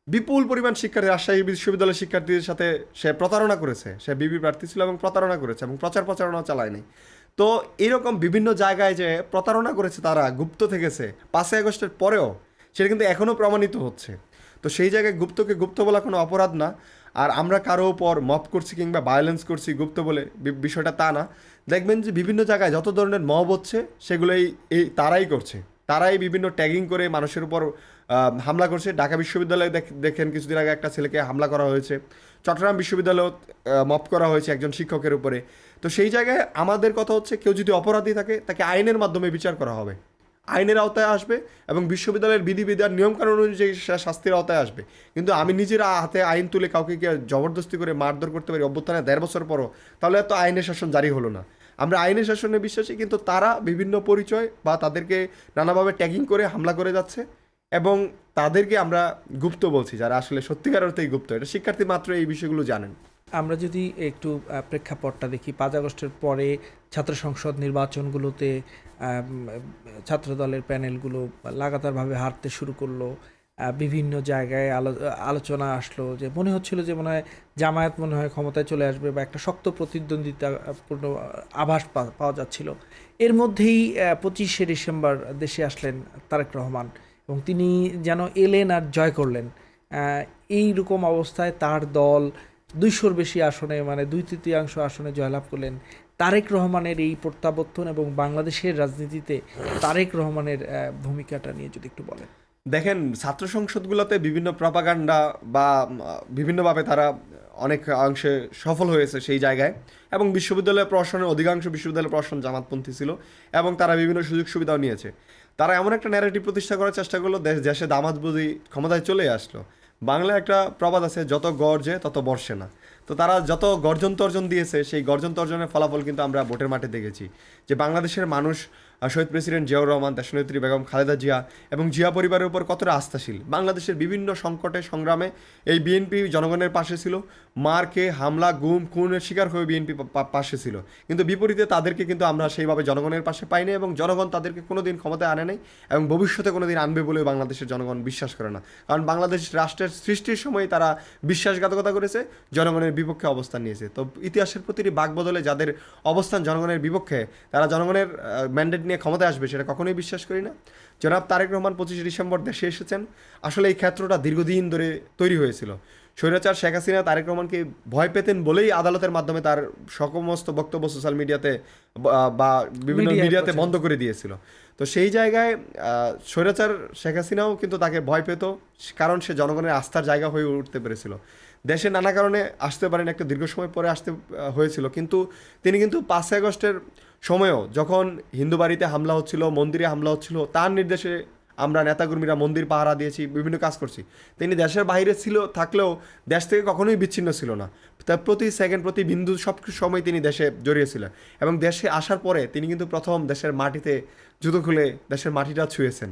বিপুল পরিমাণ শিক্ষার্থী, রাজশাহী বিশ্ববিদ্যালয়ের শিক্ষার্থীদের সাথে সে প্রতারণা করেছে। সে বিপি প্রার্থী ছিল এবং প্রতারণা করেছে এবং প্রচারণা চালায়নি। তো এরকম বিভিন্ন জায়গায় যে প্রতারণা করেছে, তারা গুপ্ত থেকেছে 5ই আগস্টের পরেও, সেটা কিন্তু এখনও প্রমাণিত হচ্ছে। তো সেই জায়গায় গুপ্তকে গুপ্ত বলা কোনো অপরাধ না। আর আমরা কারো উপর মব করছি কিংবা ভায়োলেন্স করছি গুপ্ত বলে, বিষয়টা তা না। দেখবেন যে বিভিন্ন জায়গায় যত ধরনের মব হচ্ছে সেগুলোই তারাই করছে। তারাই বিভিন্ন ট্যাগিং করে মানুষের উপর হামলা করছে। ঢাকা বিশ্ববিদ্যালয়ে দেখেন কিছুদিন আগে একটা ছেলেকে হামলা করা হয়েছে। চট্টগ্রাম বিশ্ববিদ্যালয়েও মব করা হয়েছে একজন শিক্ষকের উপরে। তো সেই জায়গায় আমাদের কথা হচ্ছে, কেউ যদি অপরাধী থাকে তাকে আইনের মাধ্যমে বিচার করা হবে, আইনের আওতায় আসবে এবং বিশ্ববিদ্যালয়ের বিধিবিধান নিয়মকানুন অনুযায়ী শাস্তির আওতায় আসবে। কিন্তু আমি নিজের হাতে আইন তুলে কাউকে জবরদস্তি করে মারধর করতে পারি অভ্যুত্থানে 1.5 বছর পরও, তাহলে এত আইনের শাসন জারি হলো না। আমরা আইনের শাসনে বিশ্বাসী, কিন্তু তারা বিভিন্ন পরিচয় বা তাদেরকে নানাভাবে ট্যাগিং করে হামলা করে যাচ্ছে এবং তাদেরকে আমরা গুপ্ত বলছি, যারা আসলে সত্যিকার অর্থেই গুপ্ত। এটা শিক্ষার্থী মাত্র এই বিষয়গুলো জানেন। আমরা যদি একটু প্রেক্ষাপটটা দেখি, 5 আগস্টের পরে ছাত্র সংসদ নির্বাচনগুলোতে ছাত্রদলের প্যানেলগুলো লাগাতারভাবে হারতে শুরু করলো। বিভিন্ন জায়গায় আলোচনা আসলো যে মনে হচ্ছিল যে মনে হয় জামায়াত মনে হয় ক্ষমতায় চলে আসবে, বা একটা শক্ত প্রতিদ্বন্দ্বিতাপূর্ণ আভাস পাওয়া যাচ্ছিল। এর মধ্যেই 25শে ডিসেম্বর দেশে আসলেন তারেক রহমান এবং তিনি যেন এলেন আর জয় করলেন। এই রকম অবস্থায় তার দল 200-র বেশি আসনে, মানে 2/3 আসনে জয়লাভ করলেন। তারেক রহমানের এই প্রত্যাবর্তন এবং বাংলাদেশের রাজনীতিতে তারেক রহমানের ভূমিকাটা নিয়ে যদি একটু বলেন। দেখেন, ছাত্র সংসদগুলোতে বিভিন্ন প্রপাগান্ডা বা বিভিন্নভাবে তারা অনেক অংশে সফল হয়েছে সেই জায়গায়, এবং বিশ্ববিদ্যালয়ের প্রশাসনের অধিকাংশ বিশ্ববিদ্যালয়ের প্রশাসন জামাতপন্থী ছিল এবং তারা বিভিন্ন সুযোগ সুবিধাও নিয়েছে। তারা এমন একটা ন্যারেটিভ প্রতিষ্ঠা করার চেষ্টা করলো, দেশে দামাত বুঝি ক্ষমতায় চলে আসলো। বাংলায় একটা প্রবাদ আছে, যত গর্জে তত বর্ষে না। তো তারা যত গর্জন তর্জন দিয়েছে, সেই গর্জন তর্জনের ফলাফল কিন্তু আমরা ভোটের মাঠে দেখেছি যে বাংলাদেশের মানুষ শহীদ প্রেসিডেন্ট জিয়াউর রহমান, দেশনেত্রী বেগম খালেদা জিয়া এবং জিয়া পরিবারের উপর কতটা আস্থাশীল। বাংলাদেশের বিভিন্ন সংকটে সংগ্রামে এই বিএনপি জনগণের পাশে ছিল। মারকে হামলা গুম খুনের শিকার হয়ে বিএনপি পাশে ছিল, কিন্তু বিপরীতে তাদেরকে কিন্তু আমরা সেইভাবে জনগণের পাশে পাইনি এবং জনগণ তাদেরকে কোনোদিন ক্ষমতায় আনে নাই এবং ভবিষ্যতে কোনোদিন আনবে বলেও বাংলাদেশের জনগণ বিশ্বাস করে না। কারণ বাংলাদেশ রাষ্ট্রের সৃষ্টির সময় তারা বিশ্বাসঘাতকতা করেছে, জনগণের বিপক্ষে অবস্থান নিয়েছে। তো ইতিহাসের প্রতিটি বাকবদলে যাদের অবস্থান জনগণের বিপক্ষে, তারা জনগণের ম্যান্ডেট নিয়ে ক্ষমতায় আসবে সেটা কখনোই বিশ্বাস করি না। জনাব তারেক রহমান 25শে ডিসেম্বর দেশে এসেছেন। আসলে এই ক্ষেত্রটা দীর্ঘদিন ধরে তৈরি হয়েছিল। স্বৈরাচার শেখ হাসিনা তারেক রহমানকে ভয় পেতেন বলেই আদালতের মাধ্যমে তার সমস্ত বক্তব্য সোশ্যাল মিডিয়াতে বা বিভিন্ন মিডিয়াতে বন্ধ করে দিয়েছিল। তো সেই জায়গায় স্বৈরাচার শেখ হাসিনাও কিন্তু তাকে ভয় পেত, কারণ সে জনগণের আস্থার জায়গা হয়ে উঠতে পেরেছিল। দেশে নানা কারণে আসতে পারেন, একটা দীর্ঘ সময় পরে আসতে হয়েছিল, কিন্তু তিনি কিন্তু 5 আগস্টের সময়ও যখন হিন্দু বাড়িতে হামলা হচ্ছিল, মন্দিরে হামলা হচ্ছিল, তার নির্দেশে আমরা নেতাকর্মীরা মন্দির পাহারা দিয়েছি, বিভিন্ন কাজ করছি। তিনি দেশের বাইরে থাকলেও দেশ থেকে কখনোই বিচ্ছিন্ন ছিল না। তার প্রতি সেকেন্ড প্রতি বিন্দু সব সময় তিনি দেশে জড়িয়েছিলেন এবং দেশে আসার পরে তিনি কিন্তু প্রথম দেশের মাটিতে জুতো খুলে দেশের মাটিটা ছুঁয়েছেন।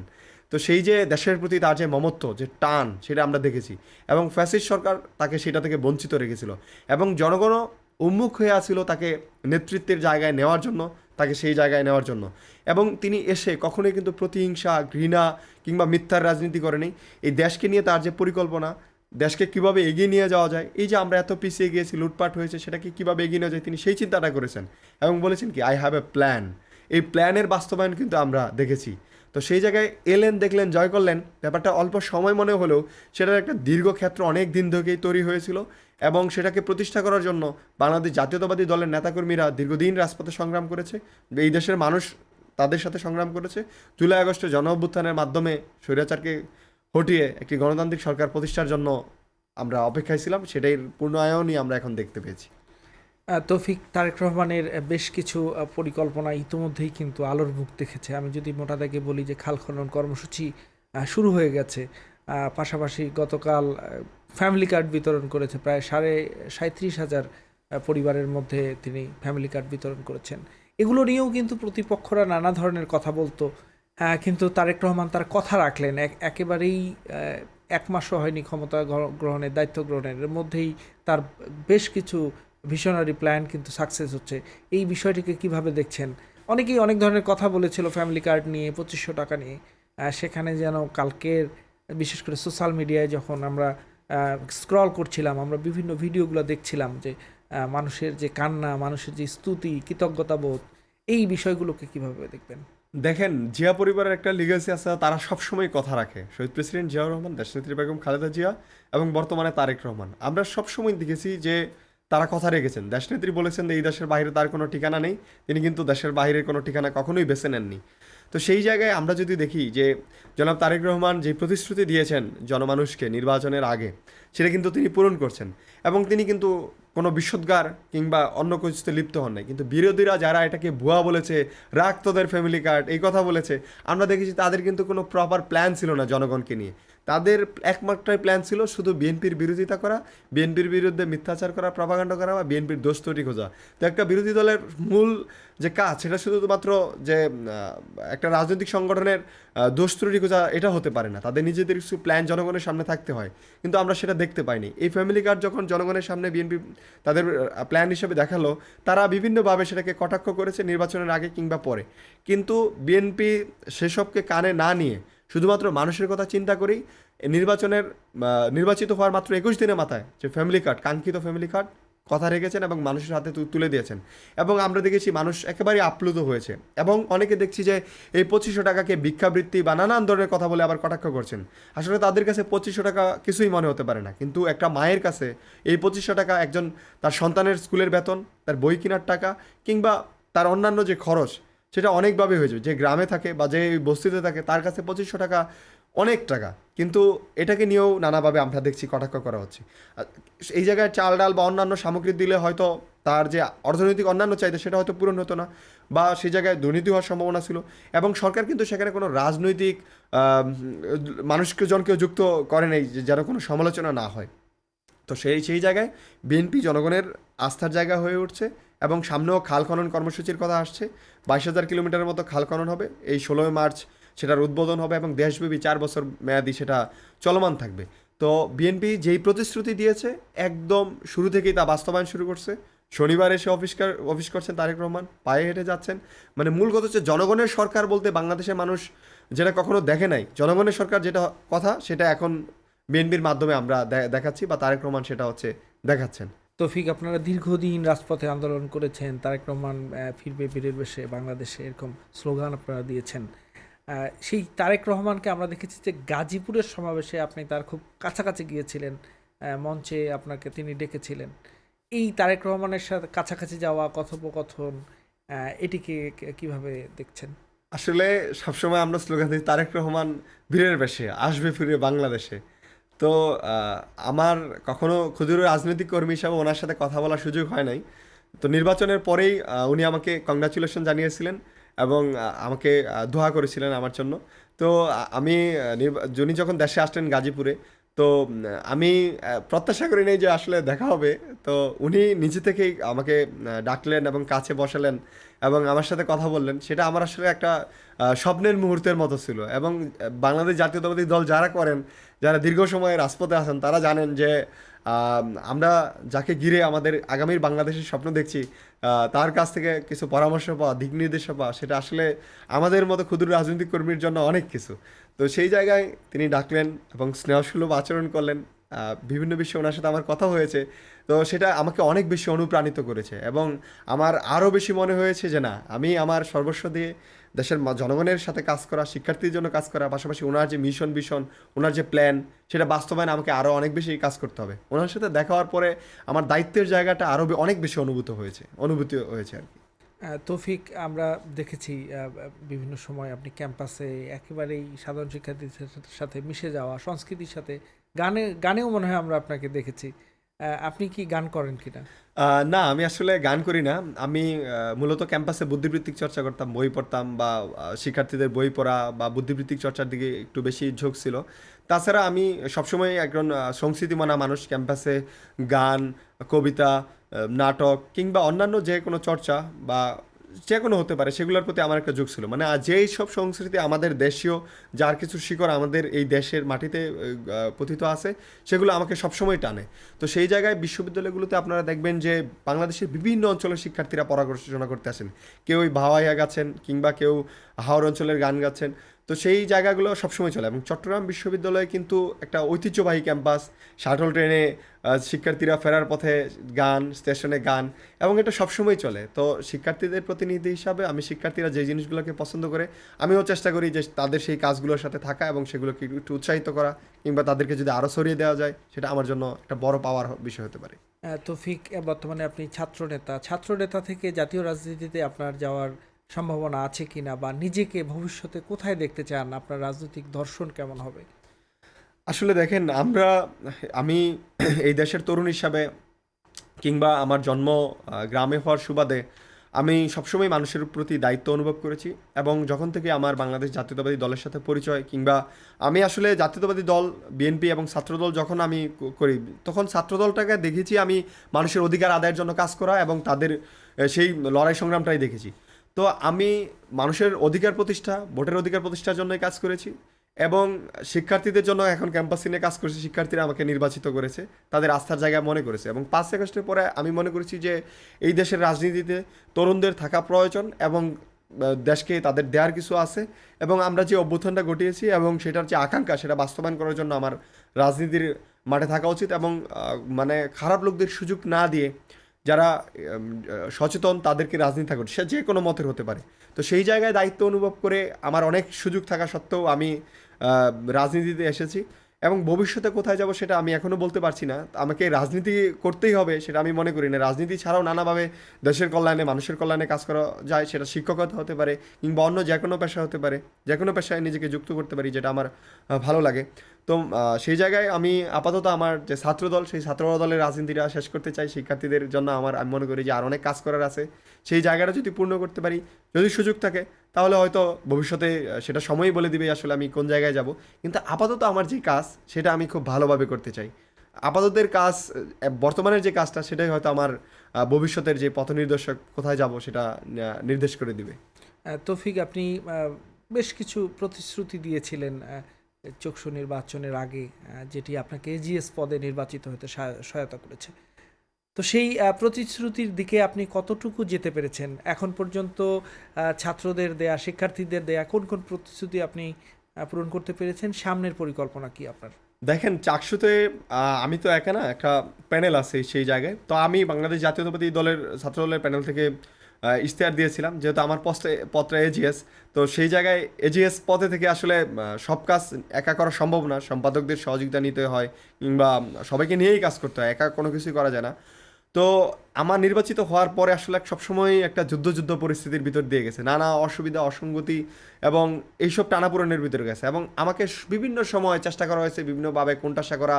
তো সেই যে দেশের প্রতি তার যে মমত্ব, যে টান, সেটা আমরা দেখেছি এবং ফ্যাসিস্ট সরকার তাকে সেটা থেকে বঞ্চিত রেখেছিল এবং জনগণও উন্মুখ হয়ে আছিল তাকে নেতৃত্বের জায়গায় নেওয়ার জন্য, তাকে সেই জায়গায় নেওয়ার জন্য। এবং তিনি এসে কখনোই কিন্তু প্রতিহিংসা, ঘৃণা কিংবা মিথ্যার রাজনীতি করেনি। এই দেশকে নিয়ে তার যে পরিকল্পনা, দেশকে কীভাবে এগিয়ে নিয়ে যাওয়া যায়, এই যে আমরা এত পিছিয়ে গিয়েছি, লুটপাট হয়েছে, সেটাকে কীভাবে এগিয়ে নেওয়া যায়, তিনি সেই চিন্তাটা করেছেন এবং বলেছেন কি, আই হ্যাভ এ প্ল্যান। এই প্ল্যানের বাস্তবায়ন কিন্তু আমরা দেখেছি। তো সেই জায়গায় এলেন, দেখলেন, জয় করলেন, ব্যাপারটা অল্প সময় মনে হলেও সেটার একটা দীর্ঘ ক্ষেত্র অনেক দিন থেকেই তৈরি হয়েছিল এবং সেটাকে প্রতিষ্ঠা করার জন্য বাংলাদেশ জাতীয়তাবাদী দলের নেতাকর্মীরা দীর্ঘদিন রাজপথে সংগ্রাম করেছে, এই দেশের মানুষ তাদের সাথে সংগ্রাম করেছে। জুলাই আগস্টে গণ অভ্যুত্থানের মাধ্যমে স্বৈরাচারকে হটিয়ে একটি গণতান্ত্রিক সরকার প্রতিষ্ঠার জন্য আমরা অপেক্ষায় ছিলাম, সেটাই পূর্ণায়নই আমরা এখন দেখতে পেয়েছি। তৌফিক, তারেক রহমানের বেশ কিছু পরিকল্পনা ইতিমধ্যেই কিন্তু আলোর মুখ দেখেছে। আমি যদি মোটা দাগে বলি যে খাল খনন কর্মসূচি শুরু হয়ে গেছে, পাশাপাশি গতকাল ফ্যামিলি কার্ড বিতরণ করেছে প্রায় 37,500 পরিবারের মধ্যে তিনি ফ্যামিলি কার্ড বিতরণ করেছেন। এগুলো নিয়েও কিন্তু প্রতিপক্ষরা নানা ধরনের কথা বলতো, কিন্তু তারেক রহমান তার কথা রাখলেন। একেবারেই 1 মাসও হয়নি ক্ষমতা গ্রহণের, দায়িত্ব গ্রহণের মধ্যেই তার বেশ কিছু ভিশনারি প্ল্যান কিন্তু সাকসেস হচ্ছে। এই বিষয়টিকে কিভাবে দেখছেন? অনেকেই অনেক ধরনের কথা বলেছিল ফ্যামিলি কার্ড নিয়ে, 2500 টাকা নিয়ে। সেখানে যেন কালকের বিশেষ করে সোশ্যাল মিডিয়ায় যখন আমরা স্ক্রল করছিলাম, আমরা বিভিন্ন ভিডিওগুলো দেখছিলাম যে মানুষের যে কান্না, মানুষের যে স্তুতি, কৃতজ্ঞতাবোধ, এই বিষয়গুলোকে কিভাবে দেখবেন? দেখেন, জিয়া পরিবারের একটা লিগেসি আছে, তারা সবসময় কথা রাখে। শহীদ প্রেসিডেন্ট জিয়াউর রহমান, দেশনেত্রী বেগম খালেদা জিয়া এবং বর্তমানে তারেক রহমান, আমরা সবসময় দেখেছি যে তারা কথা রেখেছেন। দেশনেত্রী বলেছেন যে এই দেশের বাইরে তার কোনো ঠিকানা নেই, তিনি কিন্তু দেশের বাইরের কোনো ঠিকানা কখনোই বেছে নেননি। তো সেই জায়গায় আমরা যদি দেখি যে জনাব তারেক রহমান যে প্রতিশ্রুতি দিয়েছেন জনমানুষকে নির্বাচনের আগে, সেটা কিন্তু তিনি পূরণ করছেন এবং তিনি কিন্তু কোনো বিশোদ্গার কিংবা অন্য কিছুতে লিপ্ত হন নাই। কিন্তু বিরোধীরা যারা এটাকে ভুয়া বলেছে, রাখ তোদের ফ্যামিলি কার্ড, এই কথা বলেছে, আমরা দেখেছি তাদের কিন্তু কোনো প্রপার প্ল্যান ছিল না জনগণকে নিয়ে। তাদের একমাত্রই প্ল্যান ছিল শুধু বিএনপির বিরোধিতা করা, বিএনপির বিরুদ্ধে মিথ্যাচার করা, প্রপাগান্ডা করা বা বিএনপির দোষ তৈরি খোঁজা। তো একটা বিরোধী দলের মূল যে কাজ, সেটা শুধুমাত্র যে একটা রাজনৈতিক সংগঠনের দোষ ত্রুটি খোঁজা এটা হতে পারে না, তাদের নিজেদের কিছু প্ল্যান জনগণের সামনে থাকতে হয়। কিন্তু আমরা সেটা দেখতে পাইনি। এই ফ্যামিলি কার্ড যখন জনগণের সামনে বিএনপি তাদের প্ল্যান হিসেবে দেখালো, তারা বিভিন্নভাবে সেটাকে কটাক্ষ করেছে নির্বাচনের আগে কিংবা পরে। কিন্তু বিএনপি সেসবকে কানে না নিয়ে শুধুমাত্র মানুষের কথা চিন্তা করেই নির্বাচিত হওয়ার মাত্র 21 দিনের মাথায় যে ফ্যামিলি কার্ড, কাঙ্ক্ষিত ফ্যামিলি কার্ড কথা রেখেছেন এবং মানুষের হাতে তুলে দিয়েছেন। এবং আমরা দেখেছি মানুষ একেবারেই আপ্লুত হয়েছে এবং অনেকে দেখছি যে এই 2500 টাকাকে ভিক্ষাবৃত্তি বা নানান ধরনের কথা বলে আবার কটাক্ষ করছেন। আসলে তাদের কাছে 2500 টাকা কিছুই মনে হতে পারে না, কিন্তু একটা মায়ের কাছে এই 2500 টাকা একজন তার সন্তানের স্কুলের বেতন, তার বই কেনার টাকা কিংবা তার অন্যান্য যে খরচ, সেটা অনেকভাবে হয়ে যাবে। যে গ্রামে থাকে বা যে বস্তিতে থাকে তার কাছে 2500 টাকা অনেক টাকা, কিন্তু এটাকে নিয়েও নানাভাবে আমরা দেখছি কটাক্ষ করা হচ্ছে। এই জায়গায় চাল ডাল বা অন্যান্য সামগ্রী দিলে হয়তো তার যে অর্থনৈতিক অন্যান্য চাহিদা সেটা হয়তো পূরণ হতো না, বা সেই জায়গায় দুর্নীতি হওয়ার সম্ভাবনা ছিল। এবং সরকার কিন্তু সেখানে কোনো রাজনৈতিক মানুষকে জনকেও যুক্ত করে নেই যেন কোনো সমালোচনা না হয়। তো সেই জায়গায় বিএনপি জনগণের আস্থার জায়গা হয়ে উঠছে এবং সামনেও খাল খনন কর্মসূচির কথা আসছে। 22,000 কিলোমিটারের মতো খাল খনন হবে এই 16 মার্চ, সেটার উদ্বোধন হবে এবং দেশব্যাপী 4 বছর মেয়াদি সেটা চলমান থাকবে। তো বিএনপি যেই প্রতিশ্রুতি দিয়েছে একদম শুরু থেকেই তা বাস্তবায়ন শুরু করছে। শনিবার এসে অফিস করছেন তারেক রহমান, পায়ে হেঁটে যাচ্ছেন। মানে মূল কথা হচ্ছে জনগণের সরকার বলতে বাংলাদেশের মানুষ যেটা কখনো দেখে নাই, জনগণের সরকার যেটা কথা সেটা এখন বিএনপির মাধ্যমে আমরা দেখাচ্ছি, বা তারেক রহমান সেটা হচ্ছে দেখাচ্ছেন। তৌফিক, আপনারা দীর্ঘদিন রাজপথে আন্দোলন করেছেন, তারেক রহমান ফিরবে বীরের বেশে বাংলাদেশে, এরকম স্লোগান আপনারা দিয়েছেন। সেই তারেক রহমানকে আমরা দেখেছি যে গাজীপুরের সমাবেশে আপনি তার খুব কাছাকাছি গিয়েছিলেন, মঞ্চে আপনাকে তিনি ডেকেছিলেন। এই তারেক রহমানের সাথে কাছাকাছি যাওয়া, কথোপকথন, এটিকে কিভাবে দেখছেন? আসলে সবসময় আমরা স্লোগান দিই তারেক রহমান বীরের বেশে আসবে ফিরে বাংলাদেশে। তো আমার কখনো ক্ষুদ্র রাজনৈতিক কর্মী হিসাবে ওনার সাথে কথা বলার সুযোগ হয় নাই। তো নির্বাচনের পরেই উনি আমাকে কংগ্রাচুলেশন জানিয়েছিলেন এবং আমাকে দোয়া করেছিলেন আমার জন্য। তো আমি উনি যখন দেশে আসলেন গাজীপুরে, তো আমি প্রত্যাশা করি নাই যে আসলে দেখা হবে। তো উনি নিজে থেকেই আমাকে ডাকলেন এবং কাছে বসালেন এবং আমার সাথে কথা বললেন। সেটা আমার আসলে একটা স্বপ্নের মুহূর্তের মতো ছিল। এবং বাংলাদেশ জাতীয়তাবাদী দল যারা করেন, যারা দীর্ঘ সময় রাজপথে আছেন, তারা জানেন যে আমরা যাকে ঘিরে আমাদের আগামীর বাংলাদেশের স্বপ্ন দেখছি, তার কাছ থেকে কিছু পরামর্শ পাওয়া, দিক নির্দেশনা পাওয়া, সেটা আসলে আমাদের মতো ক্ষুদ্র রাজনৈতিক কর্মীর জন্য অনেক কিছু। তো সেই জায়গায় তিনি ডাকলেন এবং স্নেহসুলভ আচরণ করলেন। বিভিন্ন বিষয়ে ওনার সাথে আমার কথা হয়েছে। তো সেটা আমাকে অনেক বেশি অনুপ্রাণিত করেছে এবং আমার আরও বেশি মনে হয়েছে যে না, আমি আমার সর্বস্ব দিয়ে দেশের জনগণের সাথে কাজ করা, শিক্ষার্থীর জন্য কাজ করা, পাশাপাশি ওনার যে মিশন ভিশন, ওনার যে প্ল্যান, সেটা বাস্তবায়নে আমাকে আরও অনেক বেশি কাজ করতে হবে। ওনার সাথে দেখা হওয়ার পরে আমার দায়িত্বের জায়গাটা আরও অনেক বেশি অনুভূতি হয়েছে আর কি। তৌফিক, আমরা দেখেছি বিভিন্ন সময় আপনি ক্যাম্পাসে একেবারেই সাধারণ শিক্ষার্থীদের সাথে মিশে যাওয়া, সংস্কৃতির সাথে গানেও মনে হয় আমরা আপনাকে দেখেছি। আপনি কি গান করেন কিনা? না, আমি আসলে গান করি না। আমি মূলত ক্যাম্পাসে বুদ্ধিবৃত্তিক চর্চা করতাম, বই পড়তাম, বা শিক্ষার্থীদের বই পড়া বা বুদ্ধিবৃত্তিক চর্চার দিকে একটু বেশি ঝোঁক ছিল। তাছাড়া আমি সবসময় একজন সংস্কৃতিমনা মানুষ। ক্যাম্পাসে গান, কবিতা, নাটক কিংবা অন্যান্য যে কোনো চর্চা বা যে কোনো হতে পারে, সেগুলোর প্রতি আমার একটা ঝোঁক ছিল। মানে যেই সব সংস্কৃতি আমাদের দেশীয়, যার কিছু শিকড় আমাদের এই দেশের মাটিতে পতিত আছে, সেগুলো আমাকে সবসময় টানে। তো সেই জায়গায় বিশ্ববিদ্যালয়গুলোতে আপনারা দেখবেন যে বাংলাদেশের বিভিন্ন অঞ্চলের শিক্ষার্থীরা পড়াশোনা করতে আসেন। কেউ ওই ভাওয়াইয়া গাচ্ছেন কিংবা কেউ হাওড় অঞ্চলের গান গাচ্ছেন। তো সেই জায়গাগুলো সবসময় চলে এবং চট্টগ্রাম বিশ্ববিদ্যালয়ে কিন্তু একটা ঐতিহ্যবাহী ক্যাম্পাস। শাটল ট্রেনে শিক্ষার্থীরা ফেরার পথে গান, স্টেশনে গান, এবং এটা সবসময় চলে। তো শিক্ষার্থীদের প্রতিনিধি হিসাবে আমি শিক্ষার্থীরা যে জিনিসগুলোকে পছন্দ করে, আমিও চেষ্টা করি যে তাদের সেই কাজগুলোর সাথে থাকা এবং সেগুলোকে একটু উৎসাহিত করা, কিংবা তাদেরকে যদি আরও ছড়িয়ে দেওয়া যায়, সেটা আমার জন্য একটা বড় পাওয়ার বিষয় হতে পারে। তৌফিক, বর্তমানে আপনি ছাত্রনেতা থেকে জাতীয় রাজনীতিতে আপনার যাওয়ার সম্ভাবনা আছে কিনা, বা নিজেকে ভবিষ্যতে কোথায় দেখতে চান? আপনার রাজনৈতিক দর্শন কেমন হবে? আসলে দেখেন, আমি এই দেশের তরুণ হিসাবে কিংবা আমার জন্ম গ্রামে হওয়ার সুবাদে আমি সবসময় মানুষের প্রতি দায়িত্ব অনুভব করেছি। এবং যখন থেকে আমার বাংলাদেশ জাতীয়তাবাদী দলের সাথে পরিচয়, কিংবা আমি আসলে জাতীয়তাবাদী দল, বিএনপি এবং ছাত্রদল যখন আমি করি, তখন ছাত্রদলটাকে দেখেছি আমি মানুষের অধিকার আদায়ের জন্য কাজ করা এবং তাদের সেই লড়াই সংগ্রামটাই দেখেছি। তো আমি মানুষের অধিকার প্রতিষ্ঠা, ভোটের অধিকার প্রতিষ্ঠার জন্যই কাজ করেছি এবং শিক্ষার্থীদের জন্য এখন ক্যাম্পাসে নিয়ে কাজ করছি। শিক্ষার্থীরা আমাকে নির্বাচিত করেছে, তাদের আস্থার জায়গা মনে করেছে। এবং 5 আগস্টের পরে আমি মনে করেছি যে এই দেশের রাজনীতিতে তরুণদের থাকা প্রয়োজন এবং দেশকে তাদের দেওয়ার কিছু আছে, এবং আমরা যে অভ্যুত্থানটা ঘটিয়েছি এবং সেটার যে আকাঙ্ক্ষা, সেটা বাস্তবায়ন করার জন্য আমার রাজনীতির মাঠে থাকা উচিত। এবং মানে খারাপ লোকদের সুযোগ না দিয়ে যারা সচেতন, তাদেরকে রাজনীতি থাকুন, সে যে কোনো মতের হতে পারে। তো সেই জায়গায় দায়িত্ব অনুভব করে আমার অনেক সুযোগ থাকা সত্ত্বেও আমি রাজনীতিতে এসেছি। এবং ভবিষ্যতে কোথায় যাব সেটা আমি এখনও বলতে পারছি না। আমাকে রাজনীতি করতেই হবে সেটা আমি মনে করি না। রাজনীতি ছাড়াও নানাভাবে দেশের কল্যাণে, মানুষের কল্যাণে কাজ করা যায়। সেটা শিক্ষকতা হতে পারে কিংবা অন্য যে কোনো পেশা হতে পারে। যে কোনো পেশায় নিজেকে যুক্ত করতে পারি, যেটা আমার ভালো লাগে। তো সেই জায়গায় আমি আপাতত আমার যে ছাত্রদল, সেই ছাত্রদলের রাজনীতিটা শেষ করতে চাই। শিক্ষার্থীদের জন্য আমি মনে করি যে আর অনেক কাজ করার আছে। সেই জায়গাটা যদি পূর্ণ করতে পারি, যদি সুযোগ থাকে, তাহলে হয়তো ভবিষ্যতে সেটা সময়ই বলে দিবে আসলে আমি কোন জায়গায় যাব। কিন্তু আপাতত আমার যে কাজ, সেটা আমি খুব ভালোভাবে করতে চাই। আপাততের কাজ, বর্তমানের যে কাজটা সেটাই হয়তো আমার ভবিষ্যতের যে পথ নির্দেশক কোথায় যাব সেটা নির্দেশ করে দিবে। তৌফিক, আপনি বেশ কিছু প্রতিশ্রুতি দিয়েছিলেন চকসু নির্বাচনের আগে, যেটি আপনাকে এজিএস পদে নির্বাচিত হতে সহায়তা করেছে। তো সেই প্রতিশ্রুতির দিকে আপনি কতটুকু যেতে পেরেছেন এখন পর্যন্ত? ছাত্রদের দেয়া, শিক্ষার্থীদের দেয়া কোন কোন প্রতিশ্রুতি আপনি পূরণ করতে পেরেছেন? সামনের পরিকল্পনা কি আপনার? দেখেন, চাকসুতে আমি তো একা না, একটা প্যানেল আছে সেই জায়গায়। তো আমি বাংলাদেশ জাতীয়তাবাদী দলের ছাত্র দলের প্যানেল থেকে ইশতেহার দিয়েছিলাম, যেহেতু আমার পত্রে এজিএস। তো সেই জায়গায় এজিএস পদে থেকে আসলে সব কাজ একা করা সম্ভব না, সম্পাদকদের সহযোগিতা নিতে হয়, কিংবা সবাইকে নিয়েই কাজ করতে হয়, একা কোনো কিছুই করা যায় না। তো আমার নির্বাচিত হওয়ার পরে আসলে সবসময় একটা যুদ্ধ পরিস্থিতির ভিতর দিয়ে গেছে, নানা অসুবিধা, অসঙ্গতি এবং এইসব টানাপোড়েনের ভিতরে গেছে। এবং আমাকে বিভিন্ন সময় চেষ্টা করা হয়েছে, বিভিন্নভাবে কোণঠাসা করা,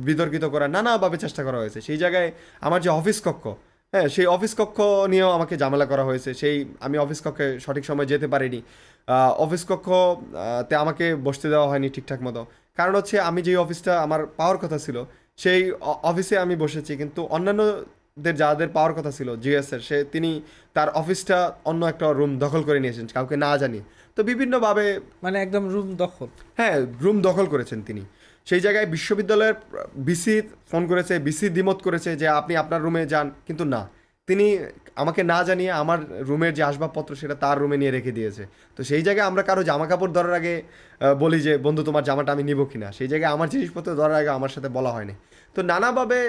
বিতর্কিত করা, নানাভাবে চেষ্টা করা হয়েছে। সেই জায়গায় আমার যে অফিস কক্ষ, হ্যাঁ, সেই অফিস কক্ষ নিয়েও আমাকে ঝামেলা করা হয়েছে। আমি অফিস কক্ষে সঠিক সময় যেতে পারিনি। অফিস কক্ষ তে আমাকে বসতে দেওয়া হয়নি ঠিকঠাক মতো। কারণ হচ্ছে আমি যে অফিসটা আমার পাওয়ার কথা ছিল, সেই অফিসে আমি বসেছি, কিন্তু অন্যান্যদের যাদের পাওয়ার কথা ছিল, জিএসের, তিনি তার অফিসটা অন্য একটা রুম দখল করে নিয়েছেন কাউকে না জানিয়ে। তো বিভিন্নভাবে, মানে একদম রুম দখল? হ্যাঁ, রুম দখল করেছেন তিনি। সেই জায়গায় বিশ্ববিদ্যালয়ের বিসি ফোন করেছে, বিসি দ্বিমত করেছে যে আপনি আপনার রুমে যান, কিন্তু না, তিনি আমাকে না জানিয়ে আমার রুমের যে আসবাবপত্র সেটা তার রুমে নিয়ে রেখে দিয়েছে। তো সেই জায়গায় আমরা কারো জামা কাপড় ধরার আগে বলি যে বন্ধু তোমার জামাটা আমি নিব কিনা, সেই জায়গায় আমার জিনিসপত্র ধরার আগে আমার সাথে বলা হয়নি। তো নানাভাবে,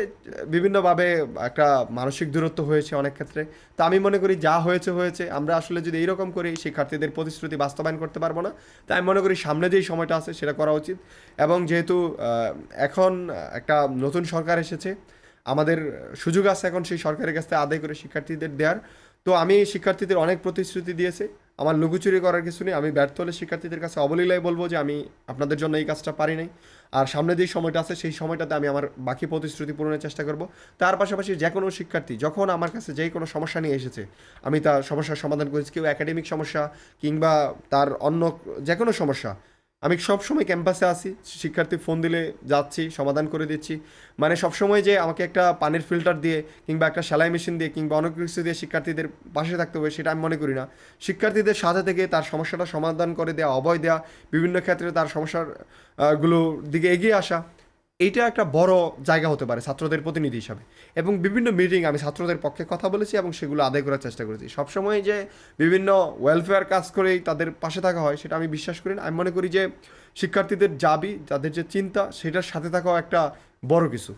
বিভিন্নভাবে একটা মানসিক দূরত্ব হয়েছে অনেক ক্ষেত্রে। তো আমি মনে করি যা হয়েছে হয়েছে, আমরা আসলে যদি এইরকম করি শিক্ষার্থীদের প্রতিশ্রুতি বাস্তবায়ন করতে পারবো না। তাই আমি মনে করি সামনে যেই সময়টা আছে সেটা করা উচিত। এবং যেহেতু এখন একটা নতুন সরকার এসেছে, আমাদের সুযোগ আছে এখন সেই সরকারের কাছ থেকে আদায় করে শিক্ষার্থীদের দেওয়ার। তো আমি শিক্ষার্থীদের অনেক প্রতিশ্রুতি দিয়েছি, আমার লুকোচুরি করার কিছু নেই। আমি ব্যর্থ হলে শিক্ষার্থীদের কাছে অবলীলায় বলবো যে আমি আপনাদের জন্য এই কাজটা পারি নাই। আর সামনে যেই সময়টা আছে সেই সময়টাতে আমি আমার বাকি প্রতিশ্রুতি পূরণের চেষ্টা করব। তার পাশাপাশি যে কোনো শিক্ষার্থী যখন আমার কাছে যেই কোনো সমস্যা নিয়ে এসেছে, আমি তার সমস্যার সমাধান করেছি। কেউ একাডেমিক সমস্যা কিংবা তার অন্য যে কোনো সমস্যা, আমি সবসময় ক্যাম্পাসে আসি, শিক্ষার্থী ফোন দিলে যাচ্ছি, সমাধান করে দিচ্ছি। মানে সবসময় যে আমাকে একটা পানির ফিল্টার দিয়ে কিংবা একটা সেলাই মেশিন দিয়ে কিংবা অনেক কিছু দিয়ে শিক্ষার্থীদের পাশে থাকতে হবে, সেটা আমি মনে করি না। শিক্ষার্থীদের সাথে থেকে তার সমস্যাটা সমাধান করে দেওয়া, অভয় দেওয়া, বিভিন্ন ক্ষেত্রে তার সমস্যার গুলোর দিকে এগিয়ে আসা, এইটা একটা বড় জায়গা হতে পারে ছাত্রদের প্রতিনিধি হিসাবে। এবং বিভিন্ন মিটিং আমি ছাত্রদের পক্ষে কথা বলেছি এবং সেগুলো আদায় করার চেষ্টা করেছি। সবসময় যে বিভিন্ন ওয়েলফেয়ার কাজ করেই তাদের পাশে থাকা হয় সেটা আমি বিশ্বাস করি না। আমি মনে করি যে শিক্ষার্থীদের দাবি, তাদের যে চিন্তা, সেটার সাথে থাকাও একটা বড় কিছু।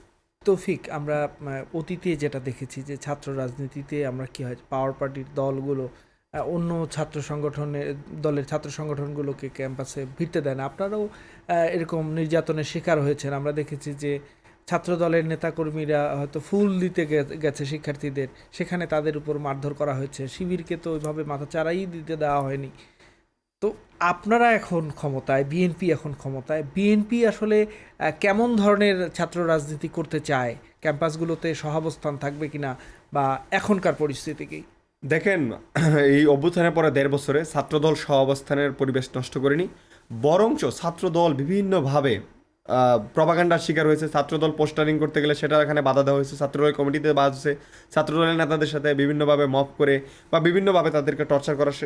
তৌফিক, আমরা অতীতে যেটা দেখেছি যে ছাত্র রাজনীতিতে আমরা কি হয়, পাওয়ার পার্টির দলগুলো অন্য ছাত্র সংগঠনের দলের ছাত্র সংগঠনগুলোকে ক্যাম্পাসে ভিড়তে দেয় না। আপনারাও এরকম নির্যাতনের শিকার হয়েছেন। আমরা দেখেছি যে ছাত্র দলের নেতাকর্মীরা হয়তো ফুল দিতে গেছে শিক্ষার্থীদের, সেখানে তাদের উপর মারধর করা হয়েছে। শিবিরকে তো ওইভাবে মাথাচাড়াই দিতে দেওয়া হয়নি। তো আপনারা এখন ক্ষমতায়, বিএনপি এখন ক্ষমতায়, বিএনপি আসলে কেমন ধরনের ছাত্র রাজনীতি করতে চায়? ক্যাম্পাসগুলোতে সহাবস্থান থাকবে কিনা, বা এখনকার পরিস্থিতি কি? দেখেন, এই অভ্যুত্থানের পরে 1.5 বছরে ছাত্রদল সহাবস্থানের পরিবেশ নষ্ট করেনি, বরঞ্চ ছাত্রদল বিভিন্নভাবে প্রপাগান্ডার শিকার হয়েছে। ছাত্রদল পোস্টারিং করতে গেলে সেটা এখানে বাধা দেওয়া হয়েছে, ছাত্রদলের কমিটিতে বাধা হয়েছে, ছাত্রদলের নেতাদের সাথে বিভিন্নভাবে মব করে বা বিভিন্নভাবে তাদেরকে টর্চার করার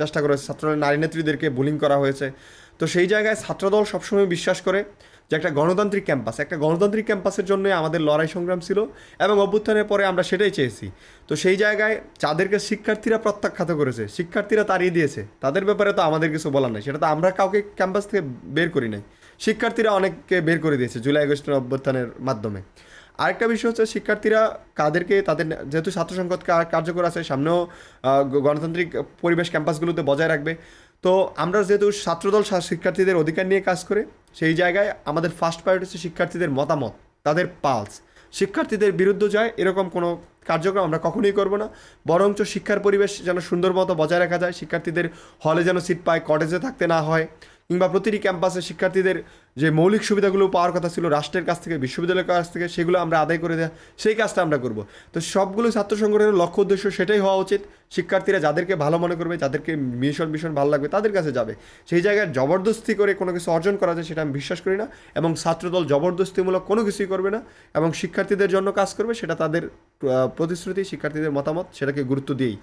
চেষ্টা করা হয়েছে, ছাত্রদলের নারী নেত্রীদেরকে বুলিং করা হয়েছে। তো সেই জায়গায় ছাত্রদল সবসময় বিশ্বাস করে যে একটা গণতান্ত্রিক ক্যাম্পাস, একটা গণতান্ত্রিক ক্যাম্পাসের জন্যই আমাদের লড়াই সংগ্রাম ছিল এবং অভ্যুত্থানের পরে আমরা সেটাই চেয়েছি। তো সেই জায়গায় যাদেরকে শিক্ষার্থীরা প্রত্যাখ্যাত করেছে, শিক্ষার্থীরা তাড়িয়ে দিয়েছে, তাদের ব্যাপারে তো আমাদের কিছু বলার নাই। সেটা তো আমরা কাউকে ক্যাম্পাস থেকে বের করি নাই, শিক্ষার্থীরা অনেককে বের করে দিয়েছে জুলাই আগস্টের অভ্যুত্থানের মাধ্যমে। আরেকটা বিষয় হচ্ছে শিক্ষার্থীরা কাদেরকে, তাদের যেহেতু ছাত্র সংসদ কার্যকর আছে, সামনেও গণতান্ত্রিক পরিবেশ ক্যাম্পাসগুলোতে বজায় রাখবে। তো আমরা যেহেতু ছাত্রদল শিক্ষার্থীদের অধিকার নিয়ে কাজ করে, সেই জায়গায় আমাদের ফার্স্ট প্রায়োরিটি হচ্ছে শিক্ষার্থীদের মতামত, তাদের পালস। শিক্ষার্থীদের বিরুদ্ধে যায় এরকম কোনো কার্যক্রম আমরা কখনোই করব না। বরঞ্চ শিক্ষার পরিবেশ যেন সুন্দর মতো বজায় রাখা যায়, শিক্ষার্থীদের হলে যেন সিট পায়, কটেজে থাকতে না হয়, কিংবা প্রতিটি ক্যাম্পাসে শিক্ষার্থীদের যে মৌলিক সুবিধাগুলো পাওয়ার কথা ছিল রাষ্ট্রের কাছ থেকে, বিশ্ববিদ্যালয়ের কাছ থেকে, সেগুলো আমরা আদায় করে দেওয়া, সেই কাজটা আমরা করব। তো সবগুলো ছাত্র সংগঠনের লক্ষ্য উদ্দেশ্য সেটাই হওয়া উচিত। শিক্ষার্থীরা যাদেরকে ভালো মনে করবে, যাদেরকে ভীষণ ভালো লাগবে, তাদের কাছে যাবে। সেই জায়গায় জবরদস্তি করে কোনো কিছু অর্জন করা যায় সেটা আমি বিশ্বাস করি না, এবং ছাত্রদল জবরদস্তিমূলক কোনো কিছুই করবে না, এবং শিক্ষার্থীদের জন্য কাজ করবে, সেটা তাদের প্রতিশ্রুতি, শিক্ষার্থীদের মতামত, সেটাকে গুরুত্ব দিয়েই।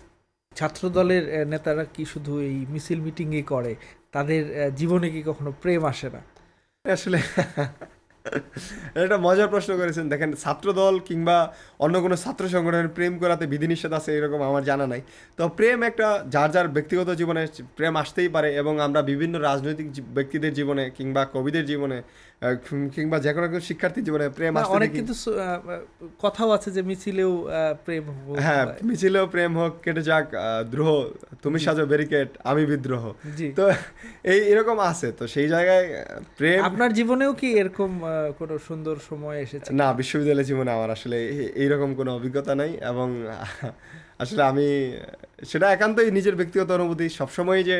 ছাত্র দলের নেতারা কি শুধু এই মিছিল মিটিংই করে, তাদের জীবনে কি কখনো প্রেম আসে না? আসলে এটা মজার প্রশ্ন করেছেন। দেখেন, ছাত্রদল কিংবা অন্য কোনো ছাত্র সংগঠনের প্রেম করাতে বিধিনিষেধ আছে এরকম আমার জানা নাই। তো প্রেম একটা যার যার ব্যক্তিগত জীবনে প্রেম আসতেই পারে, এবং আমরা বিভিন্ন রাজনৈতিক ব্যক্তিদের জীবনে কিংবা কবিদের জীবনে কিংবা যে কোনো শিক্ষার্থীর জীবনে প্রেম আসতে অনেক দেখি। কিন্তু কথাও আছে যে মিছিলেও প্রেম হ্যাঁ, মিছিলেও প্রেম হোক, কেটে যাক দ্রোহ, তুমি সাজো ব্যারিকেড, আমি বিদ্রোহ। জি, তো এরকম আছে। তো সেই জায়গায় প্রেম। আপনার জীবনেও কি এরকম কোনো সুন্দর সময় এসেছে? না, বিশ্ববিদ্যালয় জীবনে আমার আসলে এইরকম কোনো অভিজ্ঞতা নাই, এবং আসলে আমি সেটা একান্তই নিজের ব্যক্তিগত অনুভূতি। সবসময় যে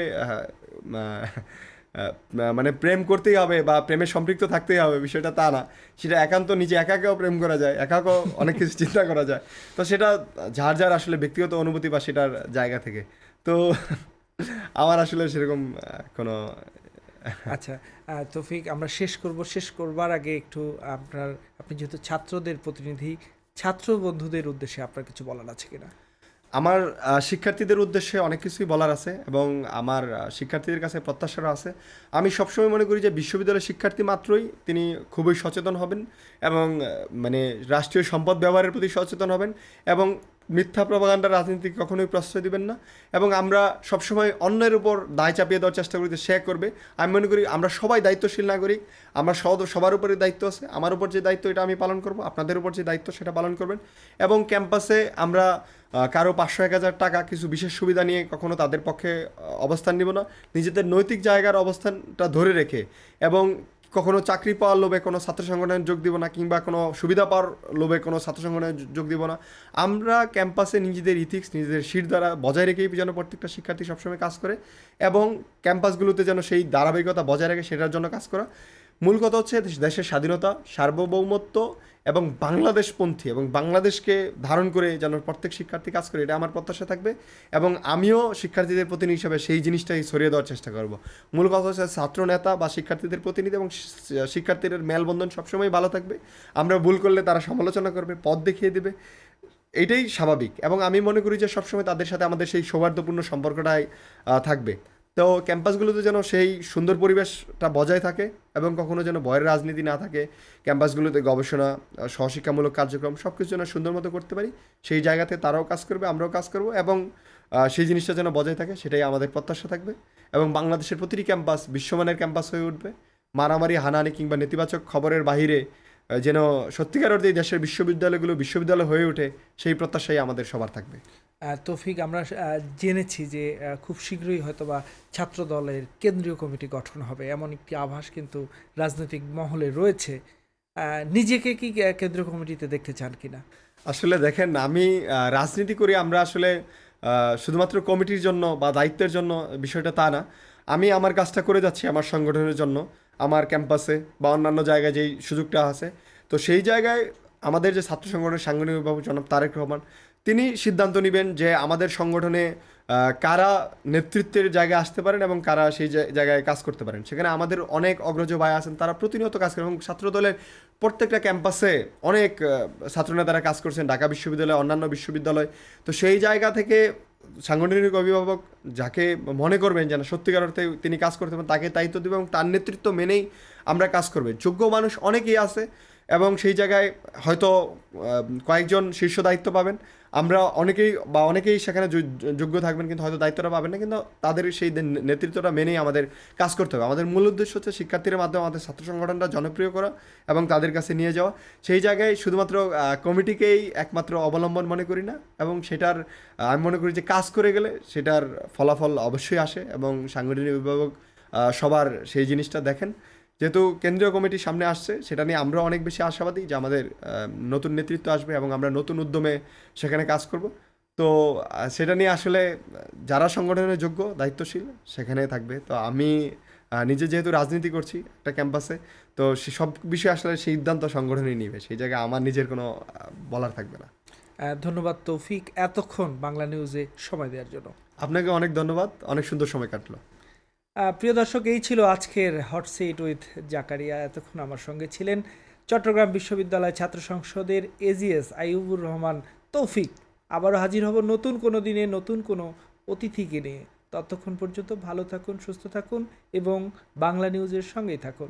মানে প্রেম করতেই হবে বা প্রেমে সম্পৃক্ত থাকতেই হবে বিষয়টা তা না। সেটা একান্ত নিজে একাকেও প্রেম করা যায়, একাকেও অনেক কিছু চিন্তা করা যায়। তো সেটা যার যার আসলে ব্যক্তিগত অনুভূতি বা সেটার জায়গা থেকে। তো আমার আসলে সেরকম কোনো। আচ্ছা, তৌফিক, আমরা শেষ করবার আগে একটু আপনি যেহেতু ছাত্রদের প্রতিনিধি, ছাত্র বন্ধুদের উদ্দেশ্যে আপনার কিছু বলার আছে কিনা? আমার শিক্ষার্থীদের উদ্দেশ্যে অনেক কিছুই বলার আছে, এবং আমার শিক্ষার্থীদের কাছে প্রত্যাশারও আছে। আমি সবসময় মনে করি যে বিশ্ববিদ্যালয়ের শিক্ষার্থী মাত্রই তিনি খুবই সচেতন হবেন, এবং মানে রাষ্ট্রীয় সম্পদ ব্যবহারের প্রতি সচেতন হবেন, এবং মিথ্যা প্রপাগান্ডা রাজনীতি কখনোই প্রশ্রয় দিবেন না। এবং আমরা সবসময় অন্যের উপর দায় চাপিয়ে দেওয়ার চেষ্টা করি যে সে করবে। আমি মনে করি আমরা সবাই দায়িত্বশীল নাগরিক, আমরা সবার উপরে দায়িত্ব আছে। আমার উপর যে দায়িত্ব এটা আমি পালন করব, আপনাদের উপর যে দায়িত্ব সেটা পালন করবেন। এবং ক্যাম্পাসে আমরা কারো 500-1000 টাকা কিছু বিশেষ সুবিধা নিয়ে কখনো তাদের পক্ষে অবস্থান নিব না। নিজেদের নৈতিক জায়গার অবস্থানটা ধরে রেখে, এবং কখনো চাকরি পাওয়ার লোভে কোনো ছাত্র সংগঠনে যোগ দিব না, কিংবা কোনো সুবিধা পাওয়ার লোভে কোনো ছাত্র সংগঠনে যোগ দিব না। আমরা ক্যাম্পাসে নিজেদের ইথিক্স, নিজেদের শির দ্বারা বজায় রেখেই যেন প্রত্যেকটা শিক্ষার্থী সবসময় কাজ করে, এবং ক্যাম্পাসগুলোতে যেন সেই ধারাবাহিকতা বজায় রাখে, সেটার জন্য কাজ করা। মূল কথা হচ্ছে দেশের স্বাধীনতা, সার্বভৌমত্ব এবং বাংলাদেশপন্থী, এবং বাংলাদেশকে ধারণ করে যেন প্রত্যেক শিক্ষার্থী কাজ করে, এটা আমার প্রত্যাশা থাকবে। এবং আমিও শিক্ষার্থীদের প্রতিনিধি হিসাবে সেই জিনিসটাই ছড়িয়ে দেওয়ার চেষ্টা করব। মূল কথা হচ্ছে ছাত্র নেতা বা শিক্ষার্থীদের প্রতিনিধি এবং শিক্ষার্থীদের মেলবন্ধন সবসময় ভালো থাকবে। আমরা ভুল করলে তারা সমালোচনা করবে, পথ দেখিয়ে দেবে, এইটাই স্বাভাবিক। এবং আমি মনে করি যে সবসময় তাদের সাথে আমাদের সেই সৌহার্দ্যপূর্ণ সম্পর্কটাই থাকবে। তো ক্যাম্পাসগুলোতে যেন সেই সুন্দর পরিবেশটা বজায় থাকে, এবং কখনো যেন ভয়ের রাজনীতি না থাকে। ক্যাম্পাসগুলোতে গবেষণা, সহশিক্ষামূলক কার্যক্রম সব কিছু যেন সুন্দর মতো করতে পারি, সেই জায়গাতে তারাও কাজ করবে, আমরাও কাজ করব, এবং সেই জিনিসটা যেন বজায় থাকে, সেটাই আমাদের প্রত্যাশা থাকবে। এবং বাংলাদেশের প্রতিটি ক্যাম্পাস বিশ্বমানের ক্যাম্পাস হয়ে উঠবে। মারামারি, হানাহানি কিংবা নেতিবাচক খবরের বাহিরে যেন সত্যিকার অর্থে এই দেশের বিশ্ববিদ্যালয়গুলো বিশ্ববিদ্যালয় হয়ে ওঠে, সেই প্রত্যাশাই আমাদের সবার থাকবে। তৌফিক, আমরা জেনেছি যে খুব শীঘ্রই হয়তোবা ছাত্র দলের কেন্দ্রীয় কমিটি গঠন হবে, এমন একটি আভাস কিন্তু রাজনৈতিক মহলে রয়েছে। নিজেকে কি কেন্দ্রীয় কমিটিতে দেখতে চান কিনা? আসলে দেখেন, আমি রাজনীতি করি, আমরা আসলে শুধুমাত্র কমিটির জন্য বা দায়িত্বের জন্য বিষয়টা তা না। আমি আমার কাজটা করে যাচ্ছি আমার সংগঠনের জন্য, আমার ক্যাম্পাসে বা অন্যান্য জায়গায় যেই সুযোগটা আছে। তো সেই জায়গায় আমাদের যে ছাত্র সংগঠনের সাংগঠনিক অভিভাবক জনাব তারেক রহমান, তিনি সিদ্ধান্ত নেবেন যে আমাদের সংগঠনে কারা নেতৃত্বের জায়গায় আসতে পারেন এবং কারা সেই জায়গায় কাজ করতে পারেন। সেখানে আমাদের অনেক অগ্রজ ভাই আছেন, তারা প্রতিনিয়ত কাজ করেন, এবং ছাত্রদলের প্রত্যেকটা ক্যাম্পাসে অনেক ছাত্রনেতারা কাজ করছেন, ঢাকা বিশ্ববিদ্যালয়, অন্যান্য বিশ্ববিদ্যালয়। তো সেই জায়গা থেকে সাংগঠনিক অভিভাবক যাকে মনে করবেন যেন সত্যিকার অর্থে তিনি কাজ করতে পারেন, তাকে দায়িত্ব দেবে, এবং তার নেতৃত্ব মেনেই আমরা কাজ করবে। যোগ্য মানুষ অনেকেই আছে, এবং সেই জায়গায় হয়তো কয়েকজন শীর্ষ দায়িত্ব পাবেন। আমরা অনেকেই সেখানে যোগ্য থাকবেন, কিন্তু হয়তো দায়িত্বটা পাবেন না, কিন্তু তাদের সেই নেতৃত্বটা মেনেই আমাদের কাজ করতে হবে। আমাদের মূল উদ্দেশ্য হচ্ছে শিক্ষার্থীদের মাধ্যমে আমাদের ছাত্র সংগঠনটা জনপ্রিয় করা এবং তাদের কাছে নিয়ে যাওয়া। সেই জায়গায় শুধুমাত্র কমিটিকেই একমাত্র অবলম্বন মনে করি না, এবং সেটার আমি মনে করি যে কাজ করে গেলে সেটার ফলাফল অবশ্যই আসে, এবং সাংগঠনিক অভিভাবক সবার সেই জিনিসটা দেখেন। যেহেতু কেন্দ্রীয় কমিটি সামনে আসছে, সেটা নিয়ে আমরা অনেক বেশি আশাবাদী যে আমাদের নতুন নেতৃত্ব আসবে, এবং আমরা নতুন উদ্যমে সেখানে কাজ করব। তো সেটা নিয়ে আসলে যারা সংগঠনের যোগ্য, দায়িত্বশীল সেখানে থাকবে। তো আমি নিজে যেহেতু রাজনীতি করছি একটা ক্যাম্পাসে, তো সব বিষয়ে আসলে সিদ্ধান্ত সংগঠনই নিবে, সেই জায়গায় আমার নিজের কোনো বলার থাকবে না। ধন্যবাদ তৌফিক এতক্ষণ বাংলা নিউজে সময় দেওয়ার জন্য। আপনাকে অনেক ধন্যবাদ, অনেক সুন্দর সময় কাটলো। প্রিয় দর্শক, এই ছিল আজকের হট সিট উইথ জাকারিয়া। এতক্ষণ আমার সঙ্গে ছিলেন চট্টগ্রাম বিশ্ববিদ্যালয় ছাত্র সংসদের এজিএস আইয়ুবুর রহমান তৌফিক। আবারও হাজির হব নতুন কোনো দিনে নতুন কোনো অতিথিকে নিয়ে। ততক্ষণ পর্যন্ত ভালো থাকুন, সুস্থ থাকুন এবং বাংলা নিউজের সঙ্গেই থাকুন।